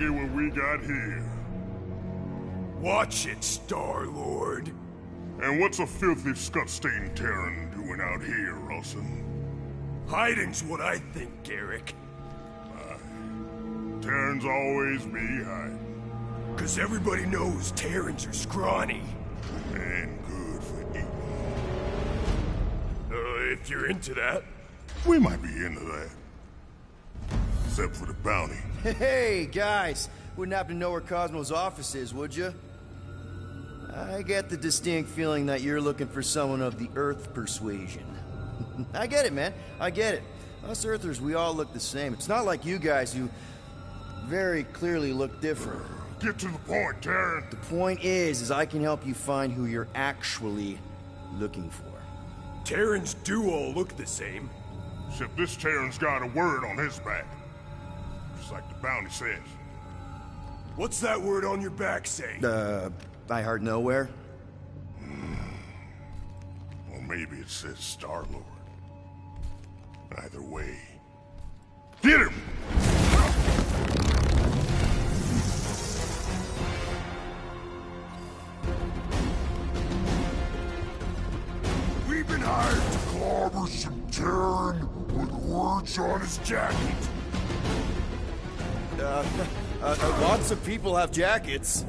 idea what we got here. Watch it, Star-Lord. And what's a filthy, scut-stained Terran doing out here, Rawson? Hiding's what I think, Garrick. Terrans always be hiding. 'Cause everybody knows Terrans are scrawny. And good for eating. If you're into that. We might be into that. Except for the bounty. Hey, guys. Wouldn't happen to know where Cosmo's office is, would you? I get the distinct feeling that you're looking for someone of the Earth persuasion. I get it, man. I get it. Us Earthers, we all look the same. It's not like you guys who very clearly look different. Get to the point, Terran. The point is I can help you find who you're actually looking for. Terrans do all look the same. Except this Terran's got a word on his back. Just like the bounty says. What's that word on your back say? I heart nowhere? Or maybe it says Star-Lord. Either way. Get him! We've been hired to clobber some Terran with words on his jacket. Lots of people have jackets.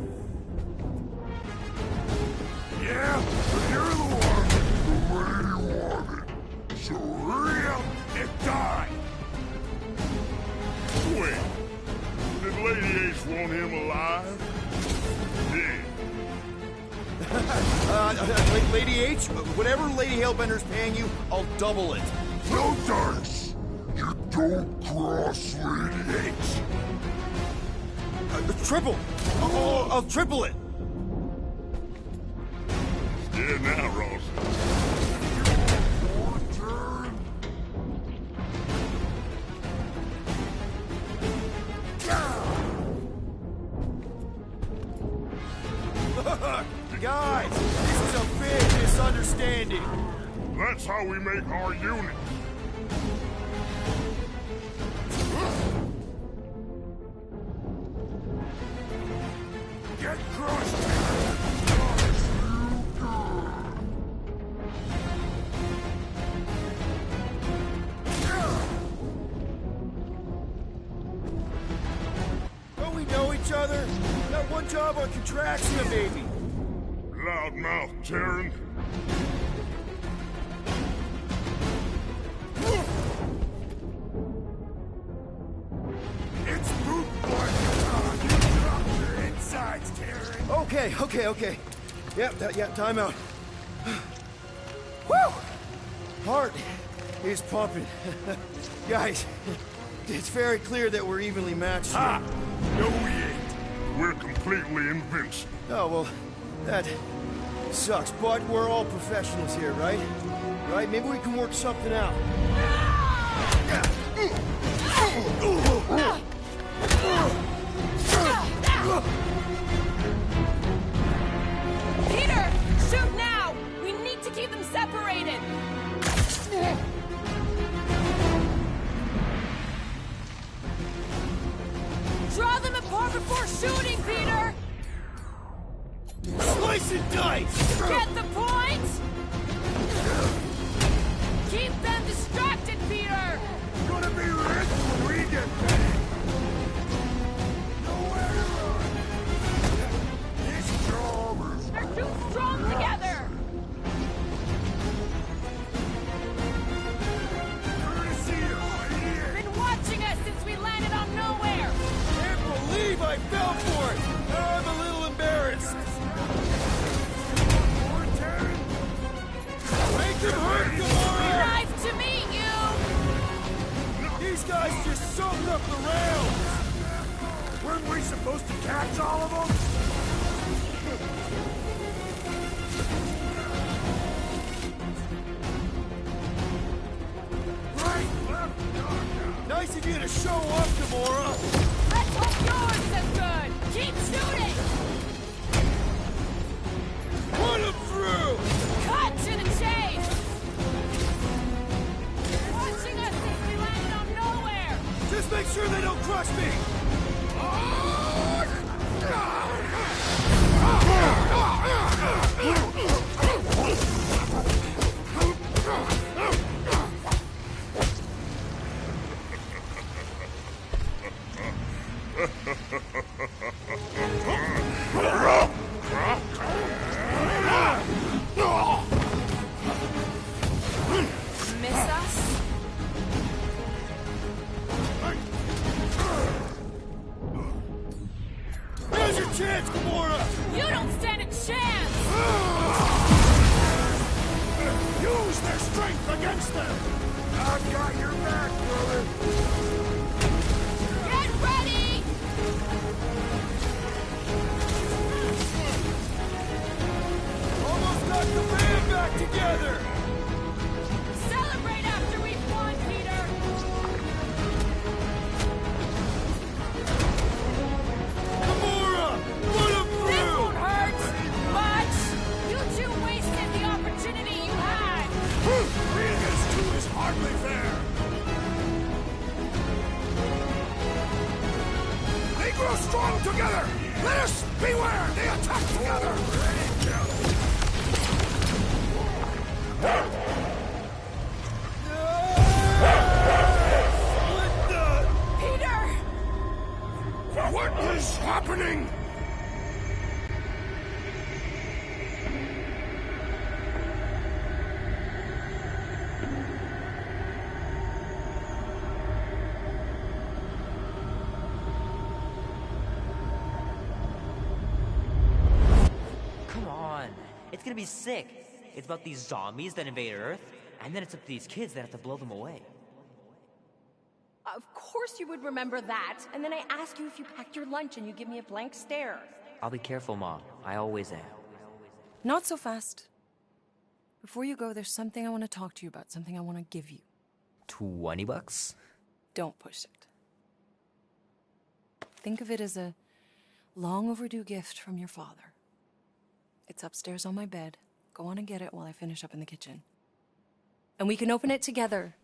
Yeah, but you're the one the lady wanted. So hurry up and die. Wait. Did Lady Ace want him alive? Yeah. Lady H, whatever Lady Hellbender's paying you, I'll double it. No dice. You don't cross Lady H. Triple. I'll triple it. Yeah, now, Ross. Your turn. Guys, this is a big misunderstanding. That's how we make our unit. Get crushed. Don't we know each other? Got one job on Contraxia, baby. Loudmouth Terran. It's poop blood. You dropped your insides, Terran. Okay. Yeah, time out. Woo! Heart is pumping. Guys, it's very clear that we're evenly matched here. Ha! No, we ain't. We're completely invincible. Oh, well, that sucks, but we're all professionals here, right? Right? Maybe we can work something out. Peter! Shoot now! We need to keep them separated! Draw them apart before shooting, Peter! Slice and dice! Get the point? Keep them distracted, Peter! Gonna be rich when we get paid. Nowhere to run. These jobbers. They're too strong together! Courtesy of idiot. Been watching us since we landed on nowhere! Can't believe I fell for it! Now I'm a little embarrassed. More Terran. Make them hurt, Gamora! Arrived to meet you! These guys just soaked up the rails! Weren't we supposed to catch all of them? Right, left, knockdown. Nice of you to show up, Gamora! Let's hope yours is as good! Keep shooting! Put them through! Cut to the chase! Watching us since we landed on nowhere! Just make sure they don't crush me! Ah! Face them! I've got your back, brother! Get ready! Almost got the band back together! Celebrate after we've won, Peter! Gamora! Put him This through! won't hurt much! You two wasted the opportunity you had! Being as two is hardly fair! They grow strong together! Let us beware! They attack together! Peter! What is happening? Come on. It's gonna be sick. It's about these zombies that invade Earth, and then it's up to these kids that have to blow them away. Of course you would remember that, and then I ask you if you packed your lunch and you give me a blank stare. I'll be careful, Mom. I always am. Not so fast. Before you go, there's something I want to talk to you about, something I want to give you. $20? Don't push it. Think of it as a long overdue gift from your father. It's upstairs on my bed. Go on and get it while I finish up in the kitchen. And we can open it together.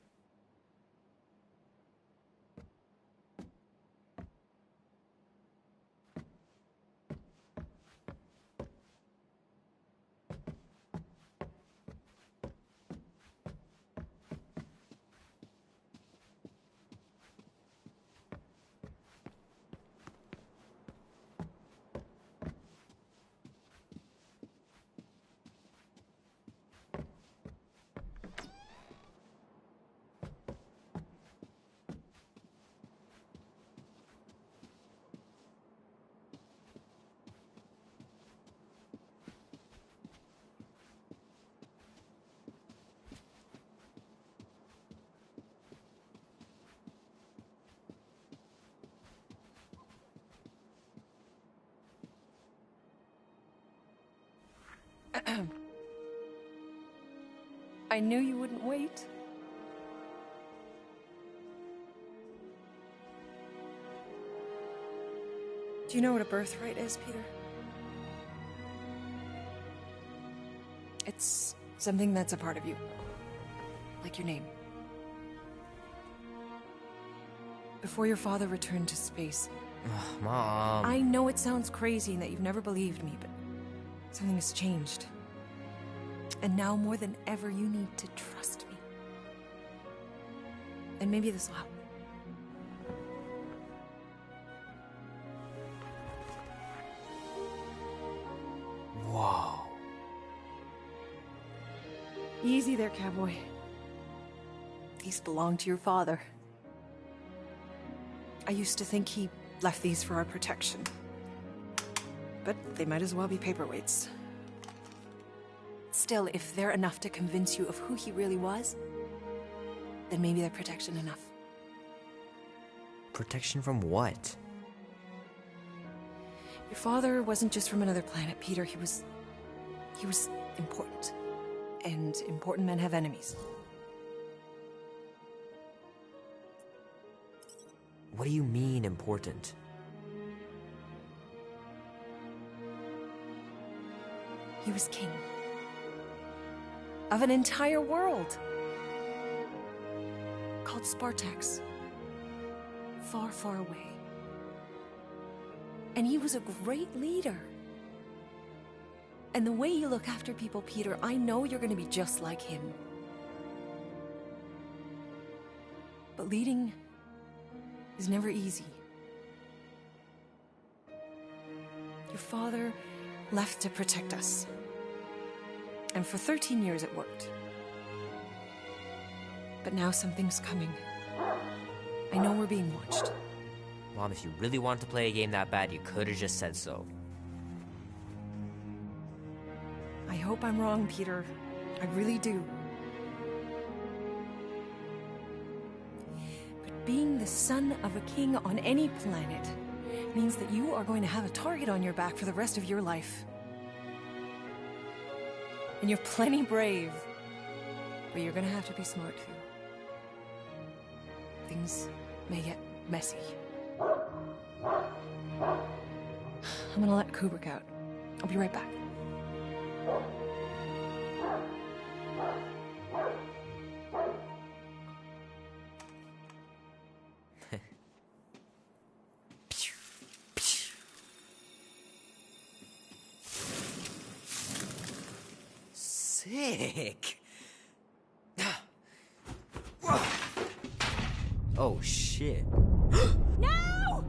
I knew you wouldn't wait. Do you know what a birthright is, Peter? It's something that's a part of you. Like your name. Before your father returned to space. Mom. I know it sounds crazy and that you've never believed me, but something has changed. And now more than ever, you need to trust me. And maybe this will help. Whoa. Easy there, cowboy. These belong to your father. I used to think he left these for our protection. But they might as well be paperweights. Still, if they're enough to convince you of who he really was, then maybe they're protection enough. Protection from what? Your father wasn't just from another planet, Peter. He was important. And important men have enemies. What do you mean, important? He was king. Of an entire world. Called Spartax. Far, far away. And he was a great leader. And the way you look after people, Peter, I know you're going to be just like him. But leading is never easy. Your father left to protect us. And for 13 years it worked. But now something's coming. I know we're being watched. Mom, if you really wanted to play a game that bad, you could have just said so. I hope I'm wrong, Peter. I really do. Being the son of a king on any planet means that you are going to have a target on your back for the rest of your life. And you're plenty brave, but you're gonna have to be smart too. Things may get messy. I'm gonna let Kubrick out. I'll be right back. Sick. Oh shit. No!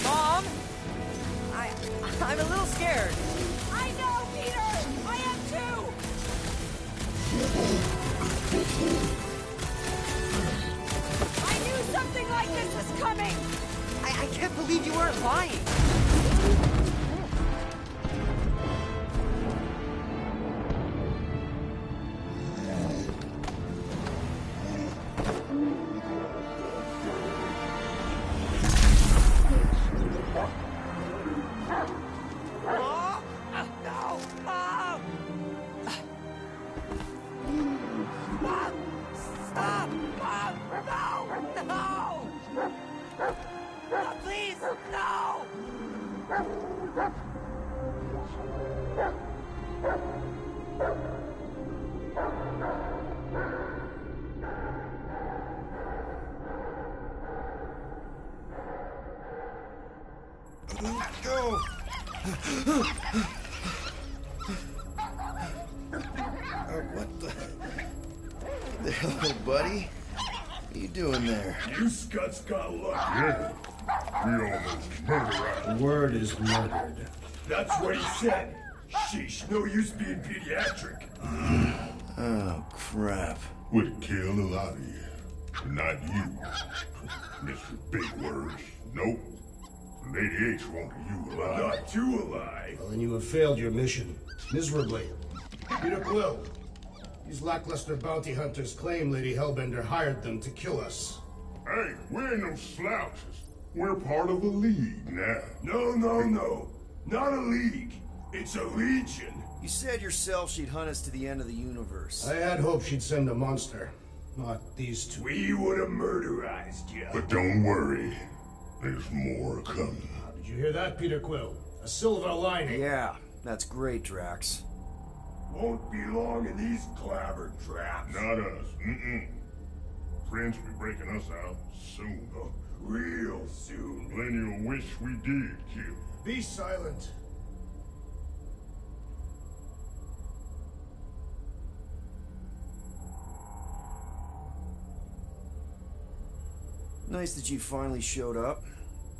Mom! I'm a little scared. I know, Peter! I am too! I knew something like this was coming! I can't believe you weren't lying. Stop! Mom! No! No! No, please! No! Go! What the hell, buddy? What are you doing there? You scuts got lucky. Yeah. We almost murdered The word is murdered. That's what he said. Sheesh, no use being pediatric. Oh, crap. Would have killed a lot of you. Not you. Mr. Big Words. Nope. Lady H wanted you alive. Not too alive. Well, then you have failed your mission. Miserably. Peter Quill. These lackluster bounty hunters claim Lady Hellbender hired them to kill us. Hey, we ain't no slouches. We're part of a league now. No, no, no. Not a league. It's a legion. You said yourself she'd hunt us to the end of the universe. I had hoped she'd send a monster. Not these two. We would have murderized you. But don't worry. There's more coming. Did you hear that, Peter Quill? A silver lining. Yeah, that's great, Drax. Won't be long in these clabber traps. Not us. Mm-mm. Friends will be breaking us out soon. Real soon. Then you'll wish we did kill. Be silent. Nice that you finally showed up.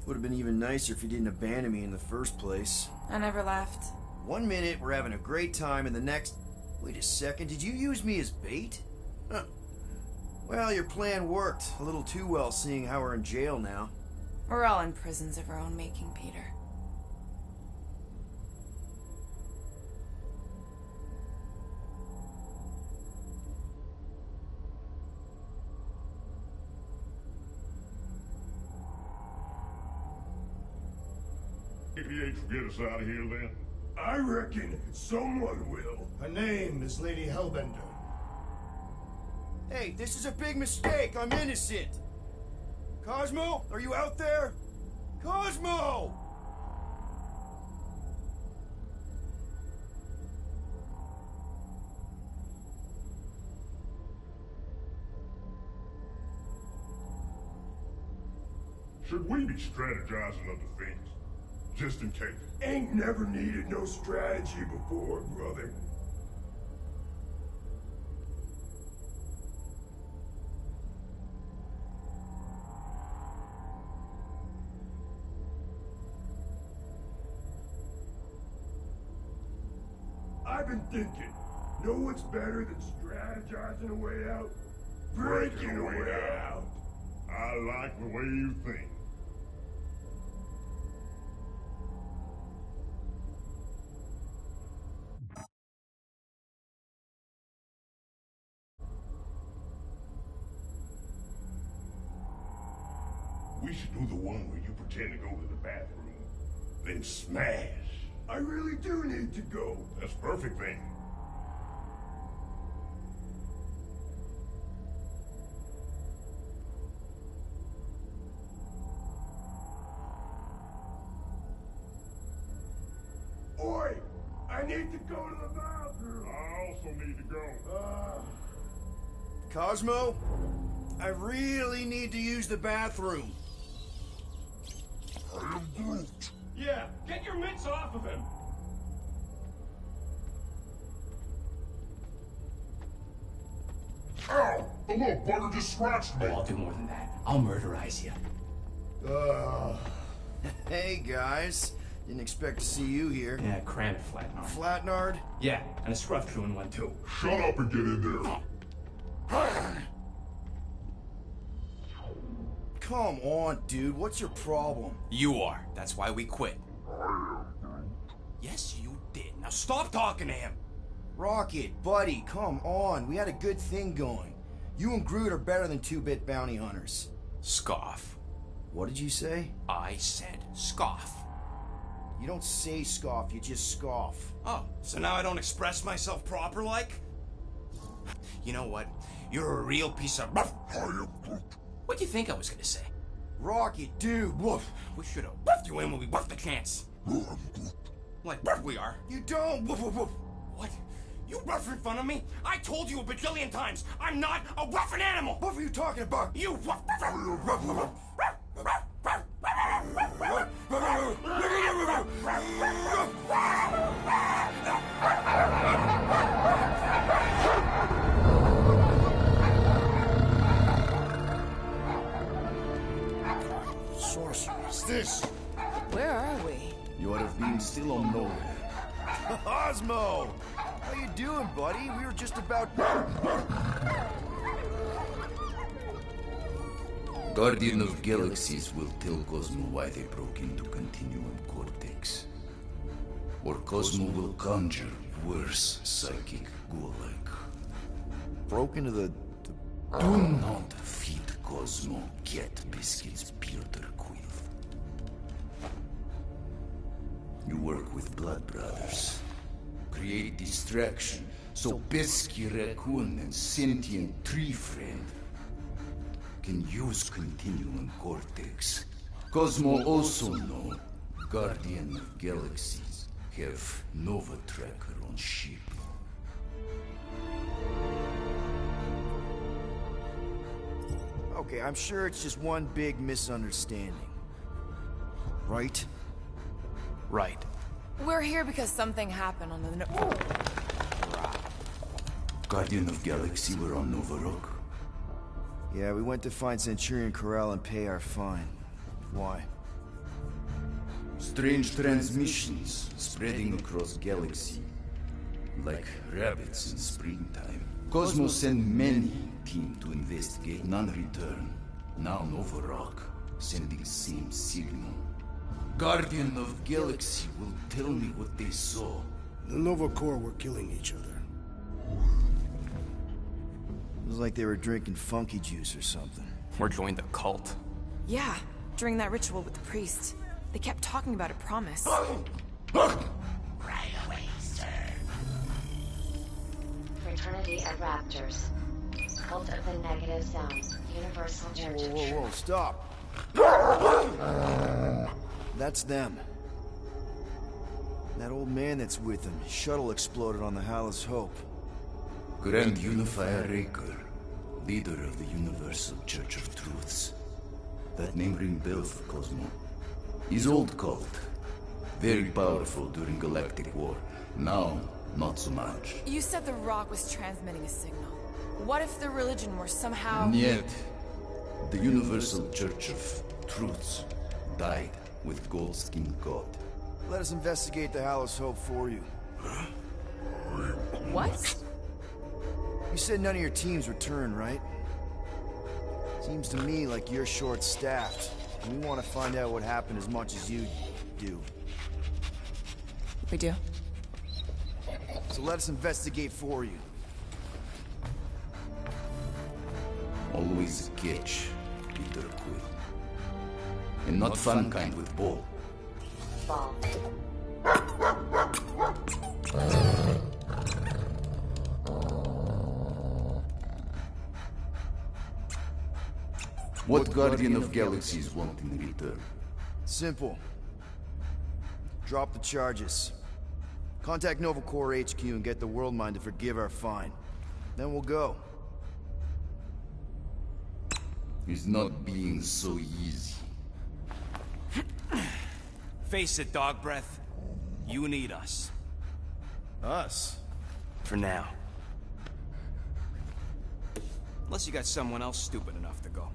Would have been even nicer if you didn't abandon me in the first place. I never left. 1 minute, we're having a great time, and the next... Wait a second, did you use me as bait? Huh. Well, your plan worked. A little too well, seeing how we're in jail now. We're all in prisons of our own making, Peter. APH will get us out of here then? I reckon someone will. Her name is Lady Hellbender. Hey, this is a big mistake. I'm innocent. Cosmo, are you out there? Cosmo! Should we be strategizing of defense? just in case. Ain't never needed no strategy before, brother. I've been thinking, know what's better than strategizing a way out? Breaking a way out. I like the way you think. We should do the one where you pretend to go to the bathroom, then smash. I really do need to go. That's perfect then. Oi! I need to go to the bathroom. I also need to go. Cosmo, I really need to use the bathroom. I am Groot. Yeah, get your mitts off of him. Ow! The little bugger just scratched me. Oh, I'll do more than that. I'll murderize you. Hey, guys. Didn't expect to see you here. Yeah, cram it, Flatnard. Flatnard? Yeah, and a scruff crew in one too. Shut up and get in there. Come on, dude. What's your problem? You are. That's why we quit. Yes, you did. Now stop talking to him. Rocket, buddy, come on. We had a good thing going. You and Groot are better than two-bit bounty hunters. Scoff. What did you say? I said scoff. You don't say scoff, you just scoff. Oh, so now I don't express myself proper like? You know what? You're a real piece of... What do you think I was gonna say? Rocket, dude, woof. We should have buffed you in when we buffed the chance. Like we are. You don't, woof, woof, woof. What? You rough in front of me? I told you a bajillion times, I'm not a rough animal! What were you talking about? You rough... Sorceress, this. Where are we? You would have been still on nowhere. Cosmo! How you doing, buddy? We were just about... Guardian of Galaxies will tell Cosmo why they broke into Continuum Cortex. Or Cosmo will conjure worse psychic gulag. Broke into the... Do not feed Cosmo Get Biscuits Peter Quill. You work with Blood Brothers. Create distraction so Pesky Raccoon and Sentient Tree Friend can use Continuum Cortex. Cosmo also know Guardian of Galaxies have Nova Tracker on ship. Okay, I'm sure it's just one big misunderstanding. Right? Right. We're here because something happened on the... Guardian of Galaxy were on Nova Rock. Yeah, we went to find Centurion Corral and pay our fine. Why? Strange transmissions spreading across galaxy. Like rabbits in springtime. Cosmo sent many team to investigate, none return. Now Nova Rock sending same signal. Guardian of Galaxy will tell me what they saw. The Nova Corps were killing each other. It was like they were drinking funky juice or something. Or joined the cult. Yeah, during that ritual with the priest. They kept talking about a promise. Right away, sir. Fraternity of Raptors. Cult of the Negative Zone. Universal Church of Whoa, whoa, stop. That's them. That old man that's with them. His shuttle exploded on the Hallis Hope. Grand Unifier Raker, leader of the Universal Church of Truths. That name ring bell for Cosmo. His old cult, Very powerful during Galactic War. Now, not so much. You said the rock was transmitting a signal. What if the religion were somehow... Yet, the Universal Church of Truths died with Gold-Skinned God. Let us investigate the Hallow's Hope for you. What? You said none of your teams returned, right? Seems to me like you're short-staffed. And we want to find out what happened as much as you do. We do? So let us investigate for you. Always catch, Peter Quill. And not fun kind with ball. Ball. What Guardian of Galaxies want in return? Simple. Drop the charges. Contact Nova Corps HQ and get the World Mind to forgive our fine. Then we'll go. It's not being so easy. Face it, Dog Breath. You need us. Us? For now. Unless you got someone else stupid enough to go.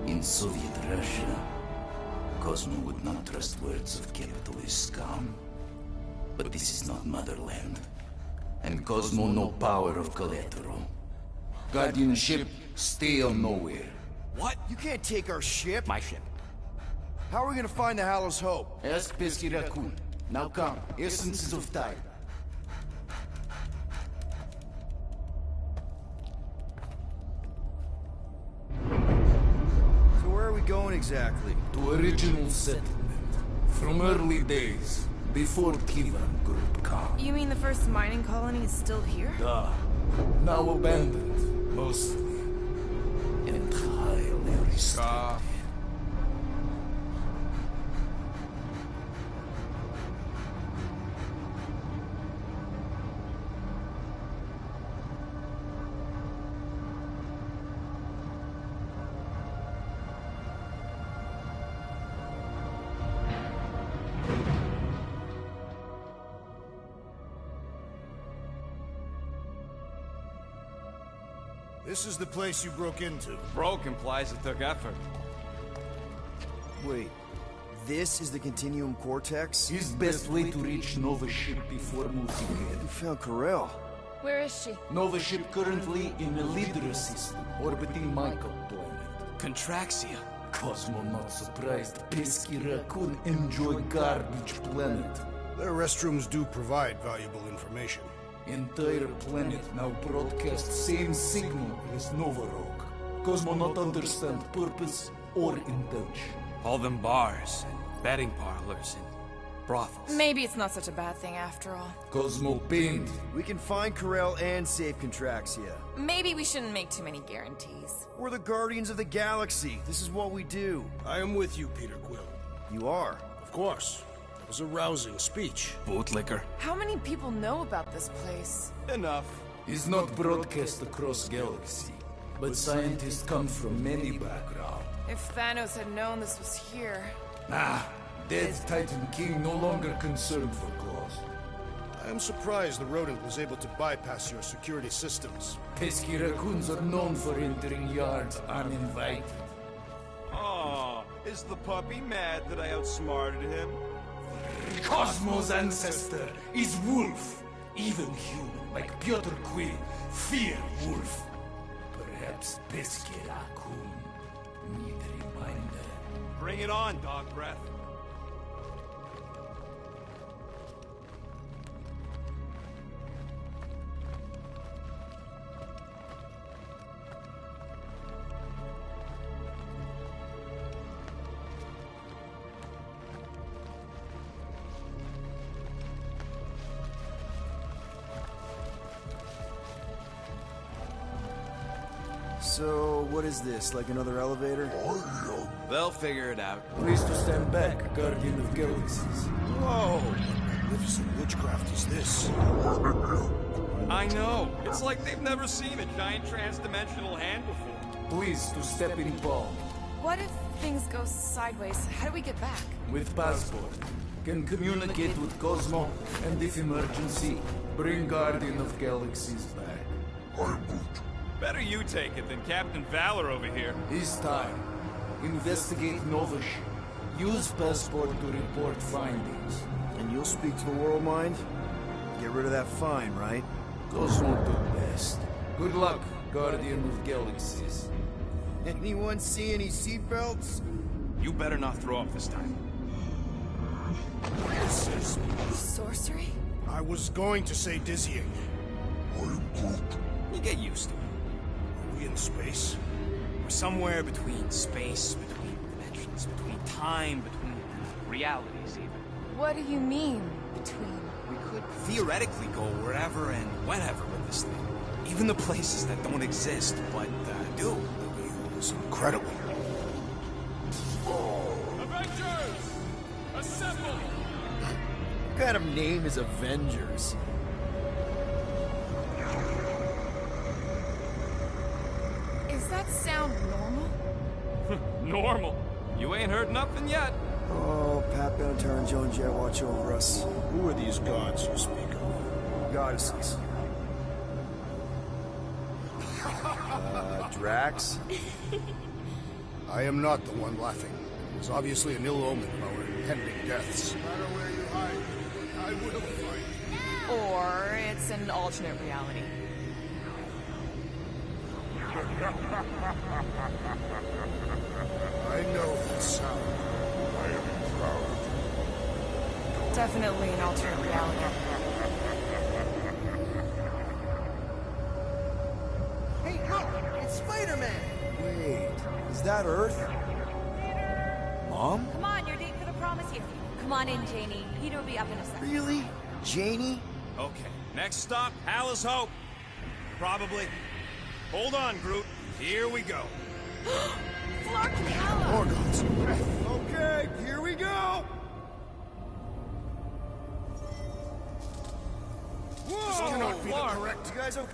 In Soviet Russia, Cosmo would not trust words of capitalist scum. But this is not motherland. And Cosmo no power of collateral. Guardianship, stay on nowhere. What? You can't take our ship. My ship. How are we gonna find the Hallow's Hope? Ask Pesky Raccoon. Now come, essences of time. So where are we going exactly? To original settlement. From early days. Before Kivan Group come. You mean the first mining colony is still here? Duh. Now abandoned, mostly. Entirely restored. This is the place you broke into. Broke implies it took effort. Wait, this is the Continuum Cortex? His best way to reach Nova ship before moving in. You found Karel. Where is she? Nova ship currently in the Lidra system, orbiting Michael planet. Contraxia. Cosmo not surprised. Pesky Raccoon enjoy garbage planet. Their restrooms do provide valuable information. Entire planet now broadcast same signal as Nova Rock. Cosmo not understand purpose or intention. All them bars, and betting parlors, and brothels. Maybe it's not such a bad thing after all. Cosmo pained. We can find Karel and save Contraxia. Maybe we shouldn't make too many guarantees. We're the Guardians of the Galaxy. This is what we do. I am with you, Peter Quill. You are? Of course. That was a rousing speech. Bootlicker. How many people know about this place? Enough. Is not broadcast across galaxy, but scientists come from many backgrounds. If Thanos had known this was here... Dead Titan King no longer concerned for cause. I am surprised the rodent was able to bypass your security systems. Pesky raccoons are known for entering yards uninvited. Oh, is the puppy mad that I outsmarted him? Cosmo's ancestor is wolf. Even human, like Piotr Quill, fear wolf. Perhaps Pesky raccoon need a reminder. Bring it on, Dog Breath. So, what is this? Like another elevator? They'll figure it out. Please to stand back, Guardian of Galaxies. Whoa! What magnificent witchcraft is this? I know. It's like they've never seen a giant trans-dimensional hand before. Please to step in Paul. What if things go sideways? How do we get back? With passport. Can communicate with Cosmo, and if emergency, bring Guardian of Galaxies back. Better you take it than Captain Valor over here. It's time. Investigate Novish. Use passport to report findings. And you'll speak to the world mind? Get rid of that fine, right? Cosmo do best. Good luck, Guardian of Galaxies. Anyone see any seatbelts? You better not throw up this time. This is... Sorcery? I was going to say dizzying. You get used to it. Are we in space? We're somewhere between space, between dimensions, between time, between realities even. What do you mean, between? We could theoretically go wherever and whenever with this thing. Even the places that don't exist, but do. It's incredible. Avengers! Assemble! What kind of name is Avengers? Is that sound normal? Normal. You ain't heard nothing yet. Oh, Pat Benatar and Joan Jett watch over us. Who are these gods you speak of? Goddesses. Drax? I am not the one laughing. It's obviously an ill omen of our impending deaths. No matter where you hide, I will fight. Or it's an alternate reality. I know that sound. I am proud. Definitely an alternate reality. Hey, look! It's Spider-Man! Wait, is that Earth? Mom? Come on, your date for the prom is here. Come on in, Janie. Peter will be up in a second. Really? Janie? Okay, next stop, Hal's Hope. Probably. Hold on, Groot. Here we go. Flark and Hala! More gods. Okay, here we go! Whoa! This cannot be the Flark, correct... You guys okay?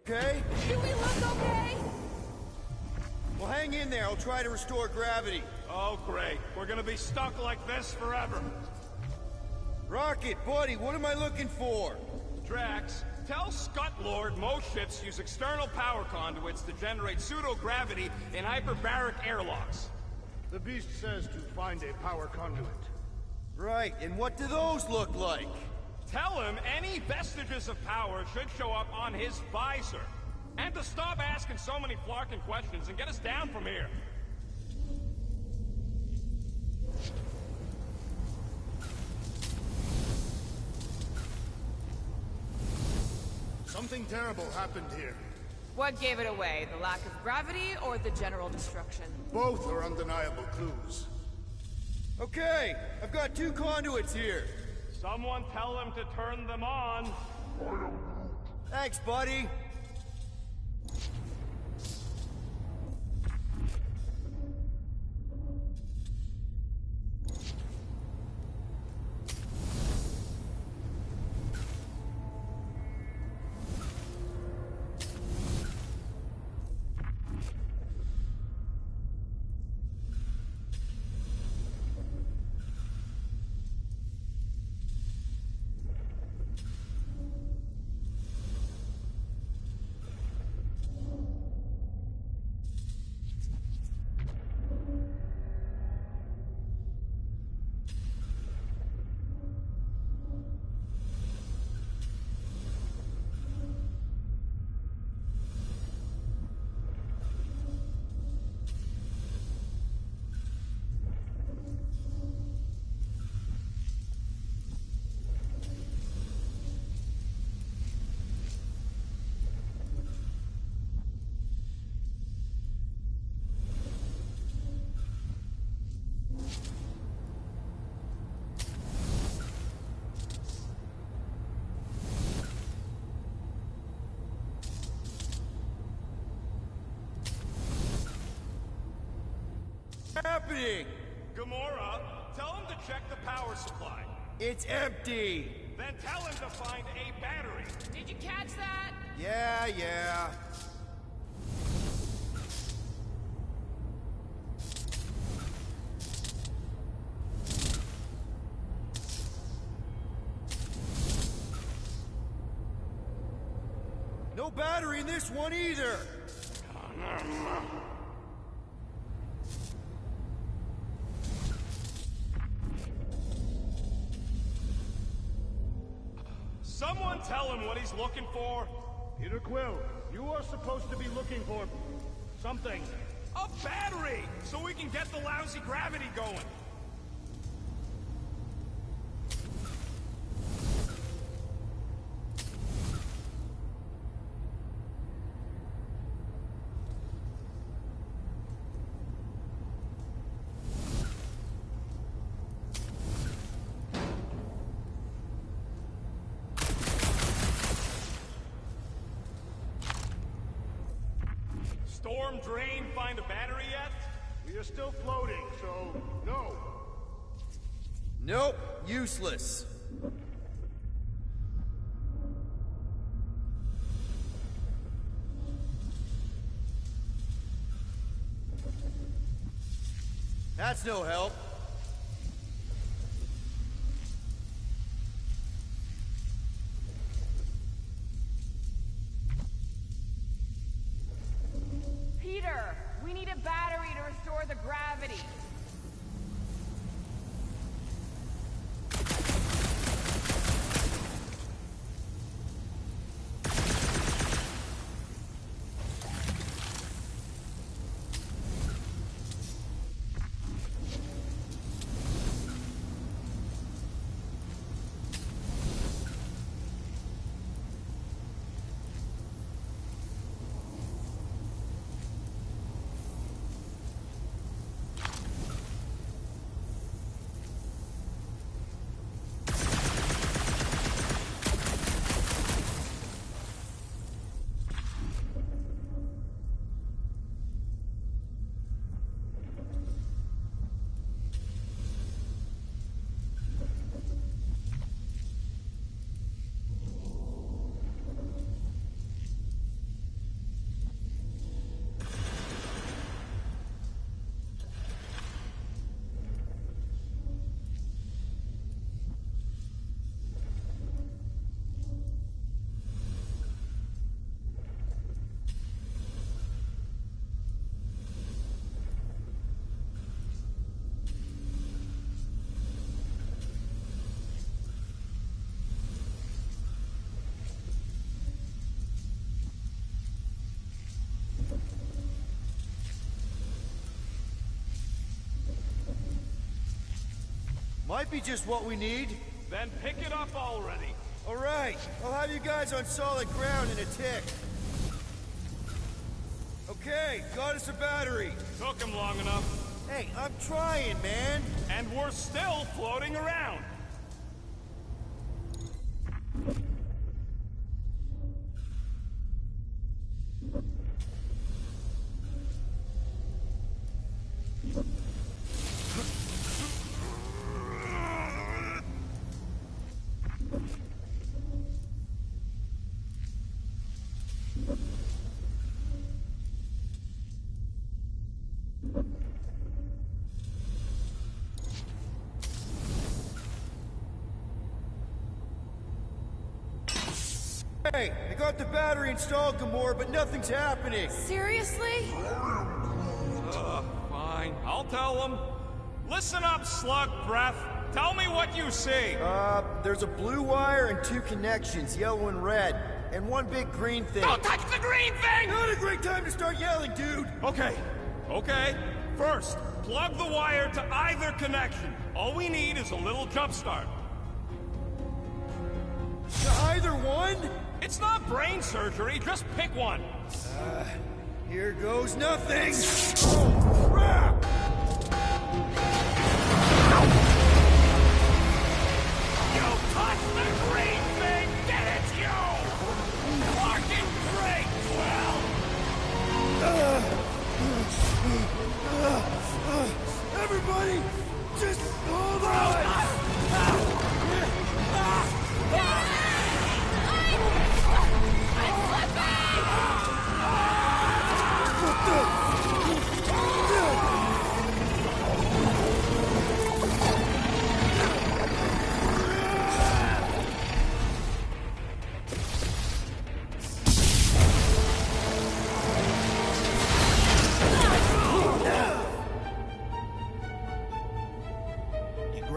Okay? Do we look okay? Well, hang in there. I'll try to restore gravity. Oh, great. We're gonna be stuck like this forever. Rocket, buddy, what am I looking for? Drax, tell Scut Lord most ships use external power conduits to generate pseudo-gravity in hyperbaric airlocks. The beast says to find a power conduit. Right, and what do those look like? Tell him any vestiges of power should show up on his visor. And to stop asking so many flarking questions and get us down from here. Something terrible happened here. What gave it away? The lack of gravity or the general destruction? Both are undeniable clues. Okay, I've got 2 conduits here. Someone tell him to turn them on. Thanks, buddy. Happening? Gamora, tell him to check the power supply. It's empty! Then tell him to find a battery. Did you catch that? Yeah. No battery in this one either! Someone tell him what he's looking for. Peter Quill, you are supposed to be looking for something. A battery! So we can get the lousy gravity going. Storm drain find a battery yet? We are still floating, so no. Nope, useless. That's no help. Peter, we need a battery to restore the gravity. Might be just what we need. Then pick it up already. All right, I'll have you guys on solid ground in a tick. Okay, got us a battery. Took him long enough. Hey, I'm trying, man. And we're still floating around. Hey, I got the battery installed, Gamora, but nothing's happening. Seriously? Fine. I'll tell him. Listen up, slug breath. Tell me what you see. There's a blue wire and two connections, yellow and red, and one big green thing. Don't touch the green thing! Not a great time to start yelling, dude! Okay. First, plug the wire to either connection. All we need is a little jump start. To either one? It's not brain surgery, just pick one. Here goes nothing! Oh, crap! You touched the green thing! Get it, you! Fucking great, Everybody, just hold on!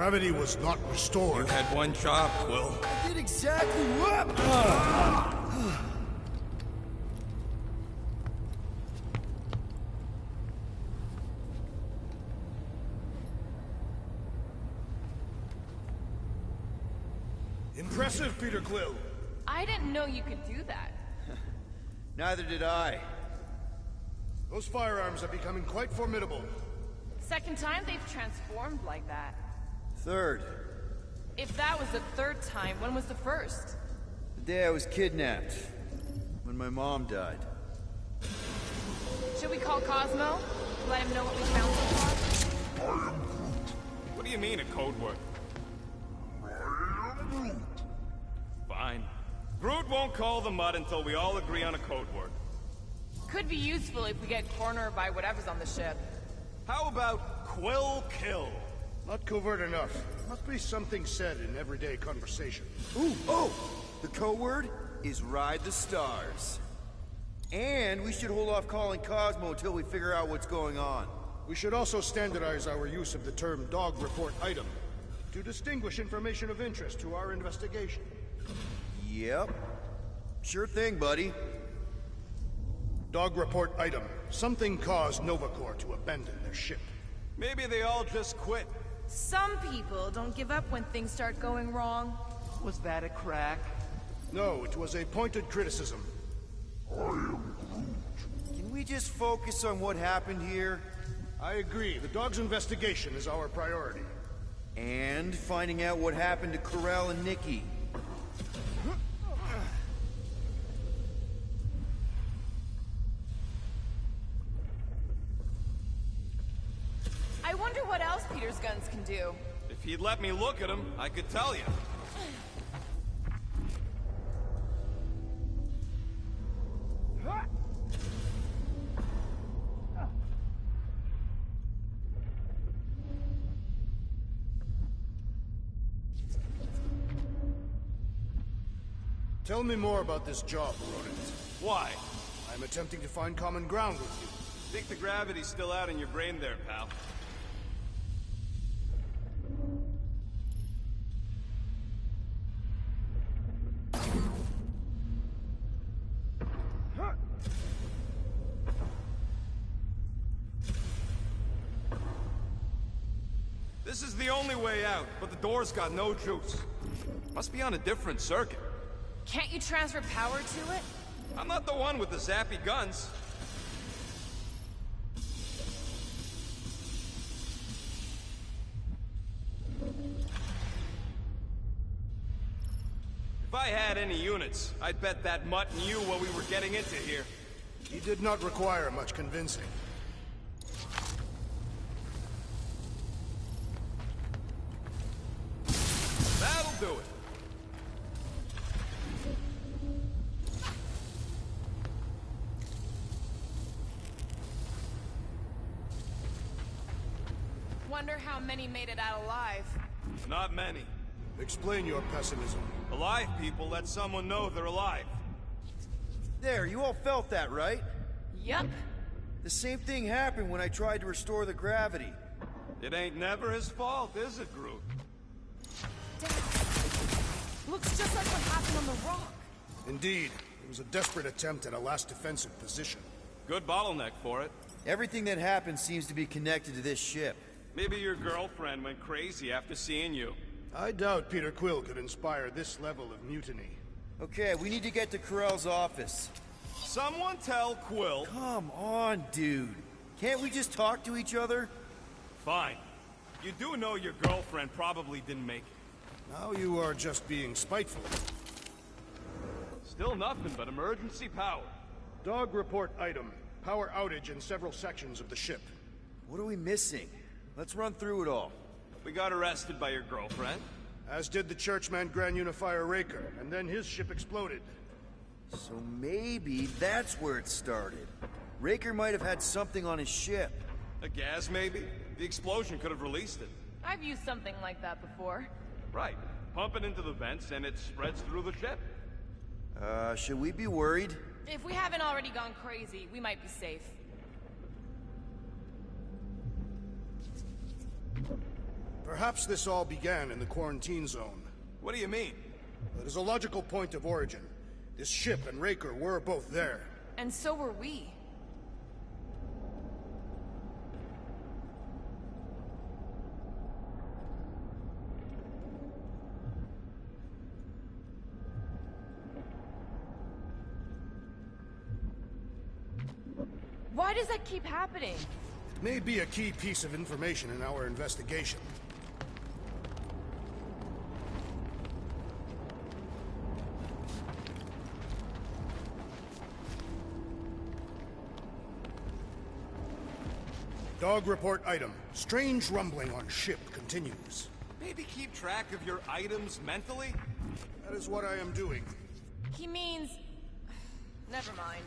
Gravity was not restored. You had one job, Quill. I did exactly what... Impressive, Peter Quill. I didn't know you could do that. Neither did I. Those firearms are becoming quite formidable. Second time they've transformed like that. Third. If that was the third time, when was the first? The day I was kidnapped. When my mom died. Should we call Cosmo? Let him know what we found so far? What do you mean, a code word? Fine. Groot won't call the mud until we all agree on a code word. Could be useful if we get cornered by whatever's on the ship. How about Quill Kill? Not covert enough. Must be something said in everyday conversation. Ooh, oh! The code word is Ride the Stars. And we should hold off calling Cosmo until we figure out what's going on. We should also standardize our use of the term dog report item to distinguish information of interest to our investigation. Yep. Sure thing, buddy. Dog report item. Something caused Novacore to abandon their ship. Maybe they all just quit. Some people don't give up when things start going wrong. Was that a crack? No, it was a pointed criticism. Can we just focus on what happened here? I agree. The dog's investigation is our priority. And finding out what happened to Corell and Nikki. I wonder what else Peter's guns can do. If he'd let me look at them, I could tell you. Tell me more about this job, Rodent. Why? I'm attempting to find common ground with you. Think the gravity's still out in your brain there, pal. This is the only way out, but the door's got no juice. Must be on a different circuit. Can't you transfer power to it? I'm not the one with the zappy guns. If I had any units, I'd bet that mutt knew what we were getting into here. He did not require much convincing. That'll do it. Wonder how many made it out alive. Not many. Explain your pessimism. Alive people let someone know they're alive. There, you all felt that, right? Yup. The same thing happened when I tried to restore the gravity. It ain't never his fault, is it, Groot? Dad, looks just like what happened on the rock. Indeed. It was a desperate attempt at a last defensive position. Good bottleneck for it. Everything that happened seems to be connected to this ship. Maybe your girlfriend went crazy after seeing you. I doubt Peter Quill could inspire this level of mutiny. Okay, we need to get to Corell's office. Someone tell Quill... Come on, dude. Can't we just talk to each other? Fine. You do know your girlfriend probably didn't make it. Now you are just being spiteful. Still nothing but emergency power. Dog report item. Power outage in several sections of the ship. What are we missing? Let's run through it all. We got arrested by your girlfriend. As did the churchman Grand Unifier Raker, and then his ship exploded. So maybe that's where it started. Raker might have had something on his ship. A gas, maybe? The explosion could have released it. I've used something like that before. Right. Pump it into the vents and it spreads through the ship. Should we be worried? If we haven't already gone crazy, we might be safe. Perhaps this all began in the quarantine zone. What do you mean? It is a logical point of origin. This ship and Raker were both there. And so were we. Why does that keep happening? It may be a key piece of information in our investigation. Dog report item. Strange rumbling on ship continues. Maybe keep track of your items mentally? That is what I am doing. He means... Never mind.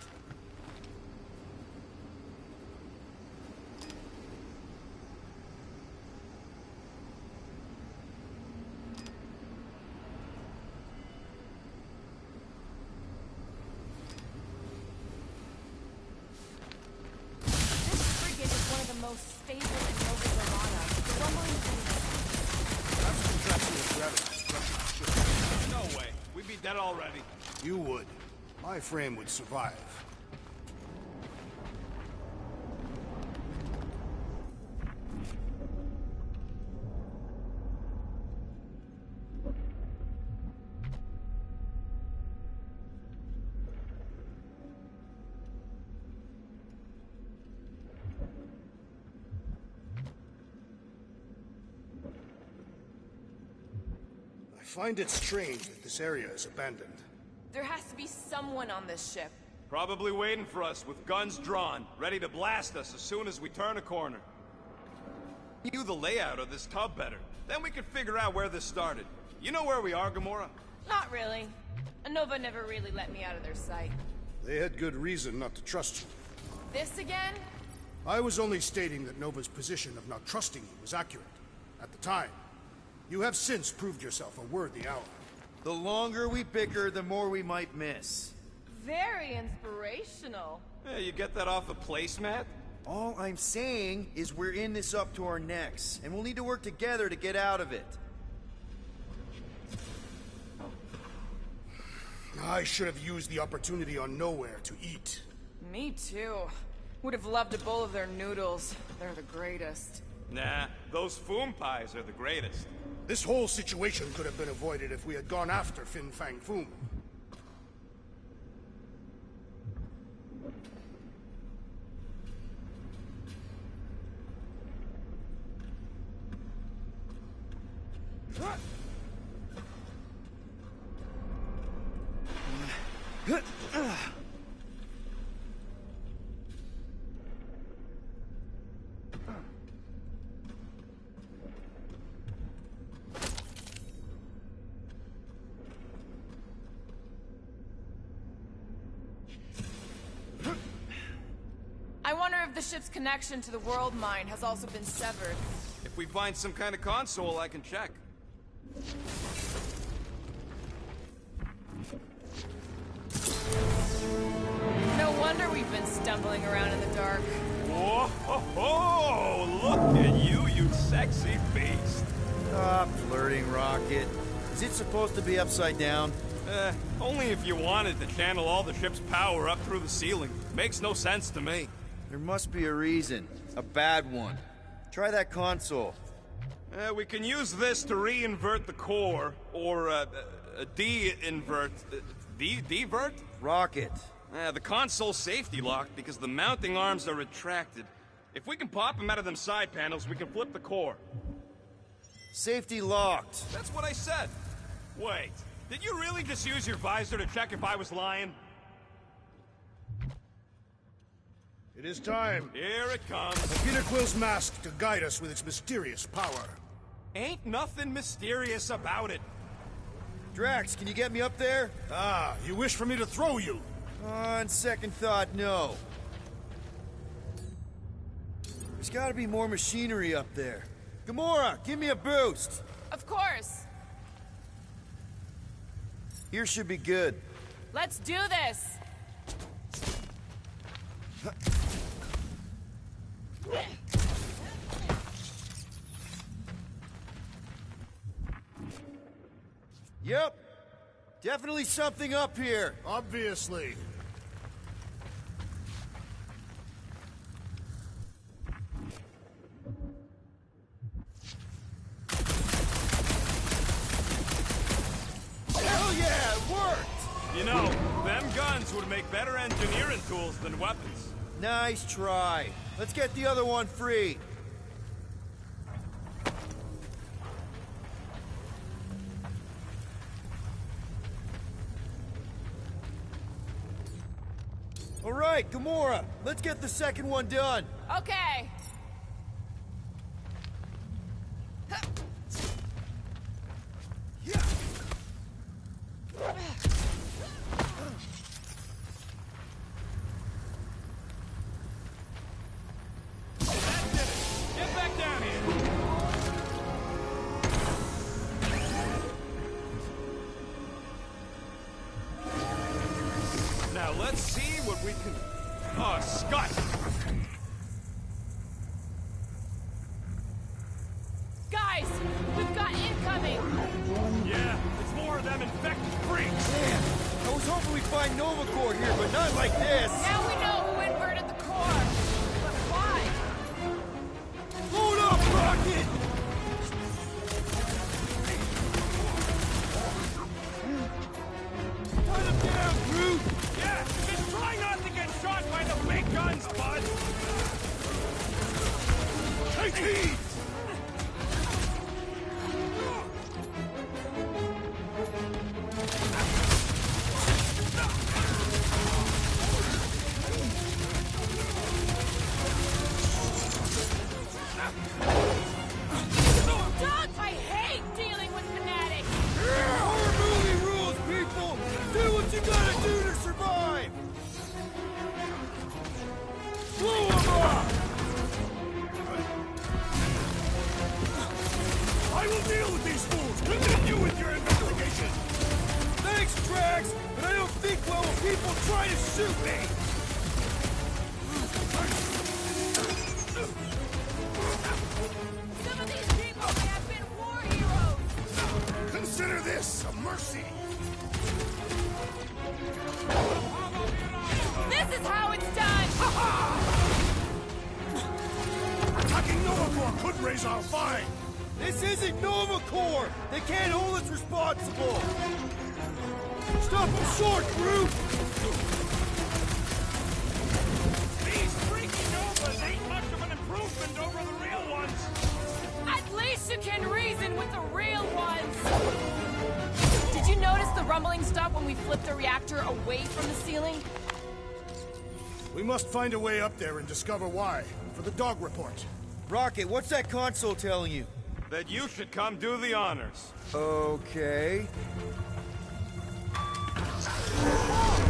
Most stable in Nova's Armada. The rumbling That's contractual gravity. No way. We'd be dead already. You would. My frame would survive. I find it strange that this area is abandoned. There has to be someone on this ship. Probably waiting for us with guns drawn, ready to blast us as soon as we turn a corner. Knew the layout of this tub better. Then we could figure out where this started. You know where we are, Gamora? Not really. Nova never really let me out of their sight. They had good reason not to trust you. This again? I was only stating that Nova's position of not trusting you was accurate. At the time. You have since proved yourself a worthy ally. The longer we bicker, the more we might miss. Very inspirational. Yeah, you get that off a placemat? All I'm saying is we're in this up to our necks, and we'll need to work together to get out of it. I should have used the opportunity on Nowhere to eat. Me too. Would have loved a bowl of their noodles. They're the greatest. Nah, those Foom pies are the greatest. This whole situation could have been avoided if we had gone after Fin Fang Foom. I wonder if the ship's connection to the world mine has also been severed. If we find some kind of console, I can check. No wonder we've been stumbling around in the dark. Whoa, ho, ho! Look at you, you sexy beast. Stop flirting, Rocket. Is it supposed to be upside down? Only if you wanted to channel all the ship's power up through the ceiling. Makes no sense to me. There must be a reason. A bad one. Try that console. We can use this to re-invert the core, or de-invert... Divert? Rocket. The console's safety locked because the mounting arms are retracted. If we can pop them out of them side panels, we can flip the core. Safety locked. That's what I said. Wait, did you really just use your visor to check if I was lying? It is time. Here it comes. Peter Quill's mask to guide us with its mysterious power. Ain't nothing mysterious about it. Drax, can you get me up there? Ah, you wish for me to throw you? On second thought, no. There's gotta be more machinery up there. Gamora, give me a boost! Of course! Here should be good. Let's do this! Yep. Definitely something up here. Obviously. Hell yeah, it worked! You know, them guns would make better engineering tools than weapons. Nice try. Let's get the other one free. All right, Gamora, let's get the second one done. Okay. Get back down here. Now let's see what we can... Oh, Scott! Guys, we've got incoming. Yeah, it's more of them infected freaks. Damn, I was hoping we'd find Nova Corps here, but not like this. Now we know who inverted the core. But why? Load up, Rocket! Cut him down, Groot! Yeah, just try not to get shot by the big guns, bud. Take heed! Doug, I hate dealing with fanatics. Horror movie rules, people! Do what you gotta do to survive! Blow him up! I will deal with these fools! Continue with your investigation! Thanks, Drax, but I don't think well when people try to shoot me! Some of these people may have been war heroes. Consider this a mercy! This is how it's done. Attacking Nova Corps could raise our fine! This isn't Nova Corps! They can't hold us responsible! Stop them short, Groot! These freaky Novas ain't much of an improvement over the real ones. At least you can reason with the real ones. Did you notice the rumbling stopped when we flipped the reactor away from the ceiling? We must find a way up there and discover why. For the dog report. Rocket, what's that console telling you? That you should come do the honors. Okay.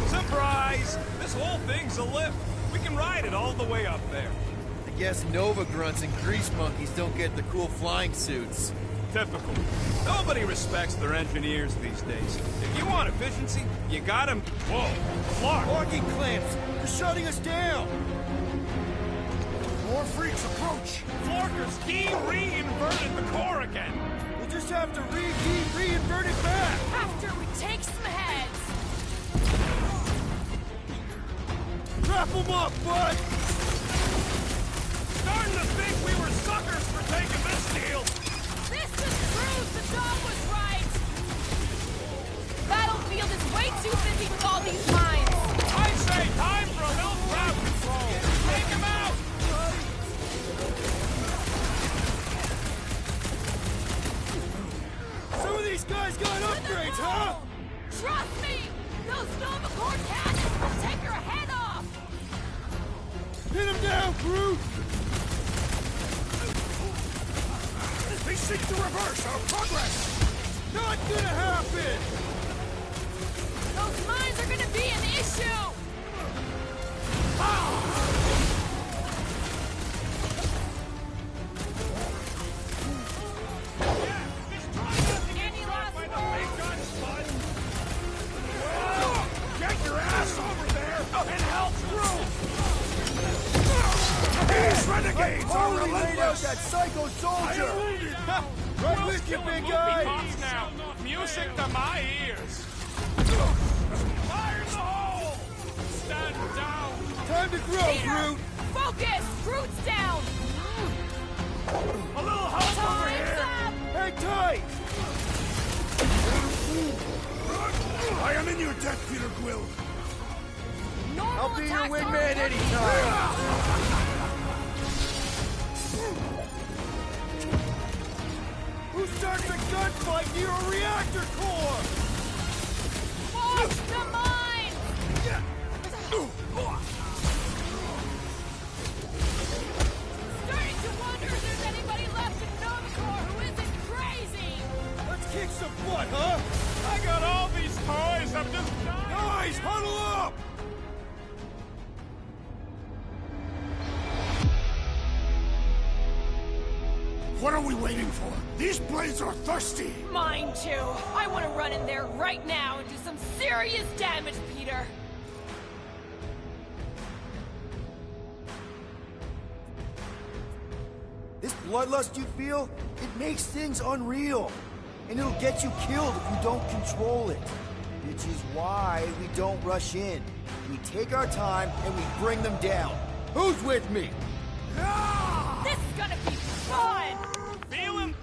Surprise! This whole thing's a lift. We can ride it all the way up there. I guess Nova grunts and grease monkeys don't get the cool flying suits. Typical. Nobody respects their engineers these days. If you want efficiency, you got 'em. Whoa, Clark! Parking clamps! They're shutting us down! More freaks approach! Florker's de-reinverted the core again. We'll just have to reinvert it back! After we take some heads. Wrap them up, bud! Starting to think we were suckers for taking this deal. This just proves the dog was right. Battlefield is way too busy with all these mines. I say time for a little crowd control. Take him out! Some of these guys got upgrades, huh? Trust me! Those Nova Corps cannons will take your head off! Pin him down, Groot! They seek to reverse our progress! Not gonna happen! Those mines are gonna be an issue! Any last Get your ass over there and help through! These renegades are relentless! that psycho soldier! Right with you, big guy! Now. Music to my ears! Fire in the hole! Stand down! Time to grow, Peter! Groot! Focus! Groot's down! A little help over here! Hang tight! I am in your debt, Peter Quill! I'll be your wingman anytime! Who starts a gunfight near a reactor core? Watch the mine! Starting to wonder if there's anybody left in Novacore who isn't crazy! Let's kick some butt, huh? I got all these toys, I'm just dying! Guys, huddle up! What are we waiting for? These blades are thirsty! Mine too! I want to run in there right now and do some serious damage, Peter! This bloodlust you feel, it makes things unreal. And it'll get you killed if you don't control it. Which is why we don't rush in. We take our time and we bring them down. Who's with me? This is gonna be fun! Feel him?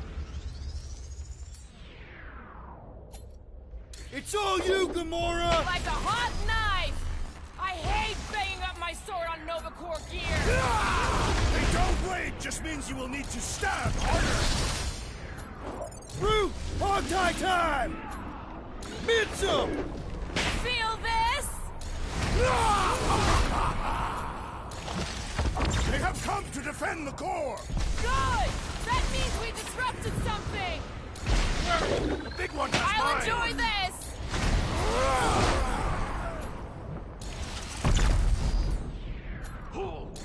It's all you, Gamora! Like a hot knife! I hate banging up my sword on Novacore gear! A dull blade just means you will need to stab harder! Groot! Hog-tie time! Mitch him! Feel this? They have come to defend the core! Good! That means we disrupted something! The big one has I'll mine! enjoy this!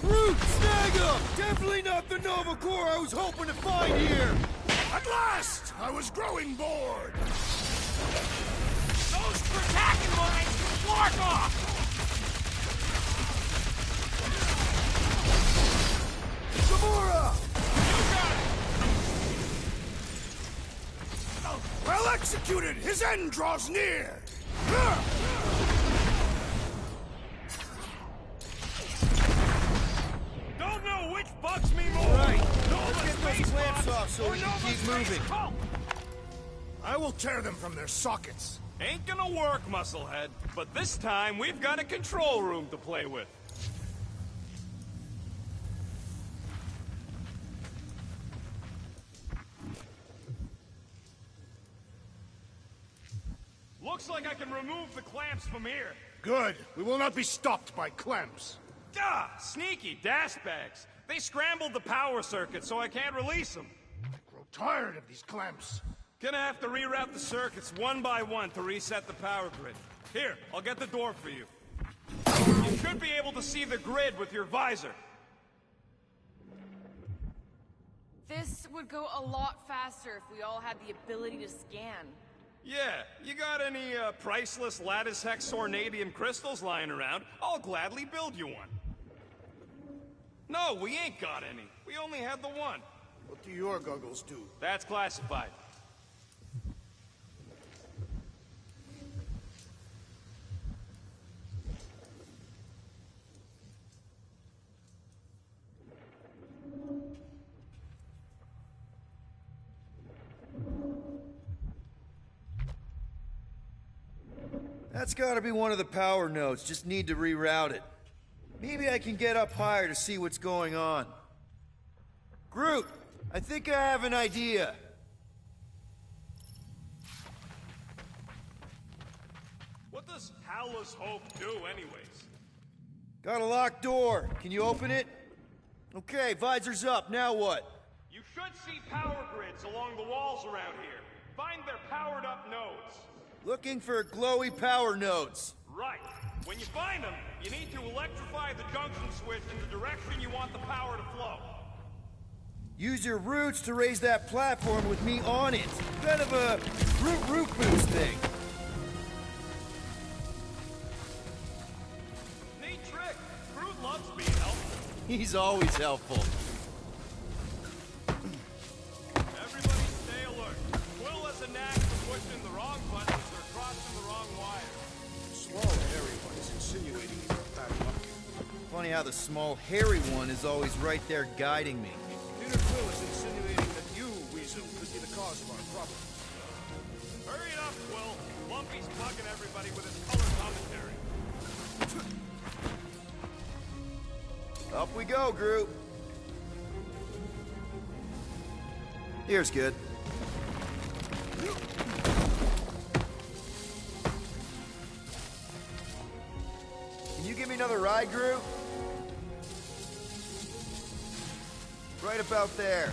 Groot, snag him! Definitely not the Nova Corps I was hoping to find here! At last! I was growing bored! Those attacking mines can mark off! Gamora! You got it! Well executed! His end draws near! Don't know which bugs me more! Right. Nova's Let's get those face clamps box off so or we can Nova's keep face moving. cult. I will tear them from their sockets. Ain't gonna work, Musclehead. But this time, we've got a control room to play with. Looks like I can remove the clamps from here. Good. We will not be stopped by clamps. Ah, sneaky dashbags. They scrambled the power circuit, so I can't release them. I grow tired of these clamps. Gonna have to reroute the circuits one by one to reset the power grid. Here, I'll get the door for you. You should be able to see the grid with your visor. This would go a lot faster if we all had the ability to scan. Yeah, you got any priceless lattice hex ornadium crystals lying around? I'll gladly build you one. No, we ain't got any. We only had the one. What do your goggles do? That's classified. That's gotta be one of the power nodes. Just need to reroute it. Maybe I can get up higher to see what's going on. Groot, I think I have an idea. What does Howler's Hope do, anyways? Got a locked door. Can you open it? Okay, visor's up. Now what? You should see power grids along the walls around here. Find their powered-up nodes. Looking for glowy power nodes. Right. When you find them, you need to electrify the junction switch in the direction you want the power to flow. Use your roots to raise that platform with me on it. Kind of a root boost thing. Neat trick. Groot loves being helpful. He's always helpful. a knack for pushing the wrong buttons or crossing the wrong wire. Small, hairy one is insinuating you're bad luck. Funny how the small, hairy one is always right there guiding me. Peter Quill is insinuating that you, Weasel, could be the cause of our problems. Hurry it up, Quill. Lumpy's bugging everybody with his color commentary. Up we go, group. Here's good. Can you give me another ride, Group? Right about there.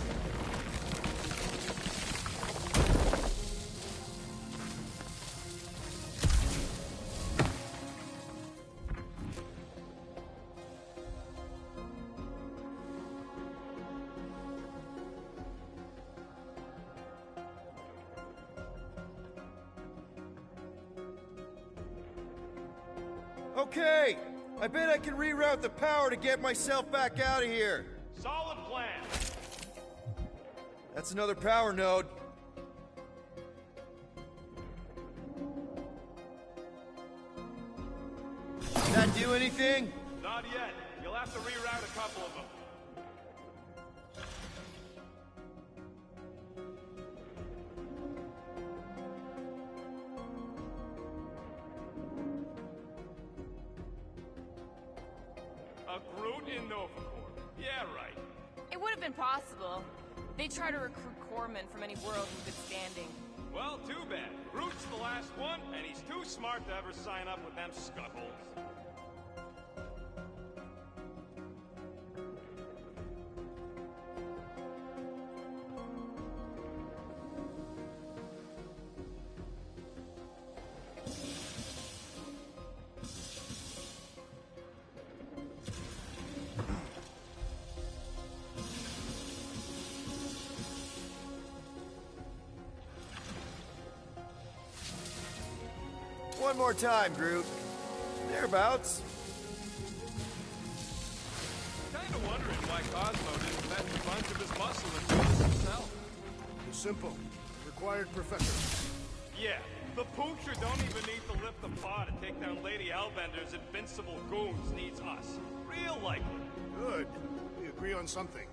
Okay, I bet I can reroute the power to get myself back out of here. Solid plan. That's another power node. Did that do anything? Not yet. You'll have to reroute a couple of them. A Groot in Novacorp. Yeah, right. It would have been possible. They try to recruit corpsmen from any world in good standing. Well, too bad. Groot's the last one, and he's too smart to ever sign up with them scuttholes. One more time, Groot. Thereabouts. Kinda wondering why Cosmo didn't fetch a bunch of his muscle and do this himself. It's simple. Required professor. Yeah, the poocher don't even need to lift the paw to take down Lady Hellbender's invincible goons needs us. Real likely. Good. We agree on something.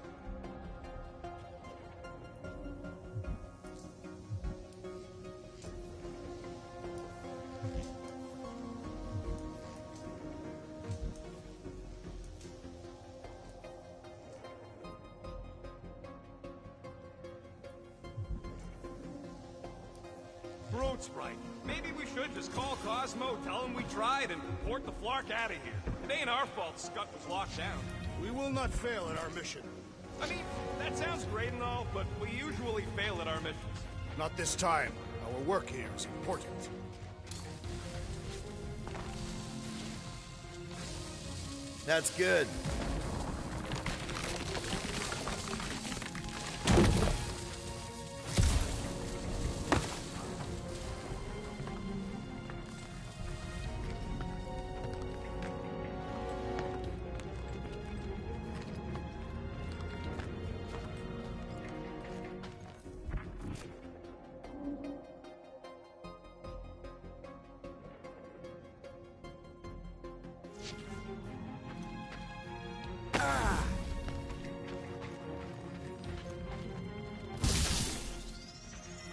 Groot's right. Maybe we should just call Cosmo, tell him we tried, and port the Flark out of here. It ain't our fault Scott was locked down. We will not fail at our mission. I mean, that sounds great and all, but we usually fail at our missions. Not this time. Our work here is important. That's good.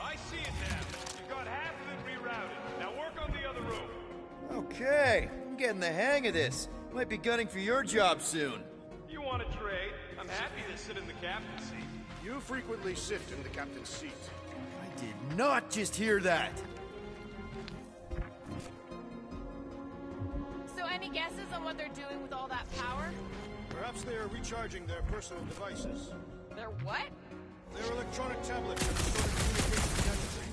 I see it now. You got half of it rerouted. Now work on the other room. Okay, I'm getting the hang of this. Might be gunning for your job soon. You want to trade? I'm happy to sit in the captain's seat. You frequently sit in the captain's seat. I did not just hear that. So any guesses on what they're doing with all that power? Perhaps they are recharging their personal devices. They're what? Their electronic tablets have stored communication gadgetry.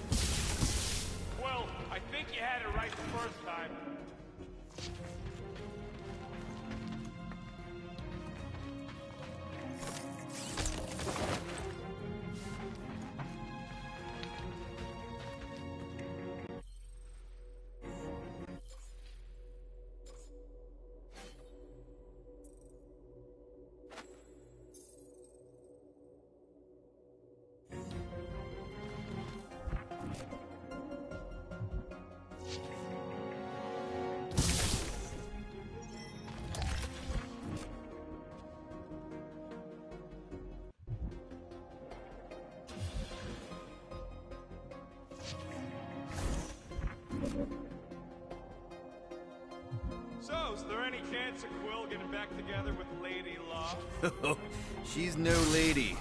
Well, I think you had it right the first time. chance of Quill getting back together with Lady Law? She's no lady.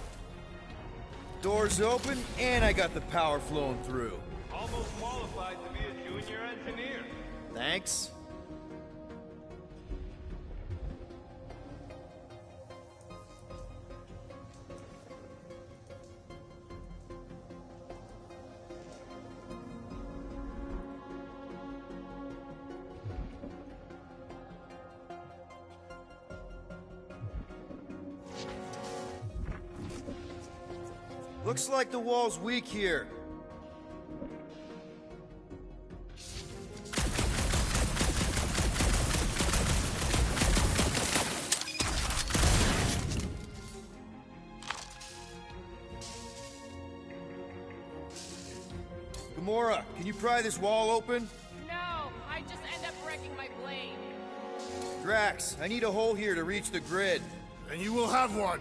Doors open, and I got the power flowing through. Almost qualified to be a junior engineer. Thanks. Looks like the wall's weak here. Gamora, can you pry this wall open? No, I just end up wrecking my blade. Drax, I need a hole here to reach the grid. And you will have one.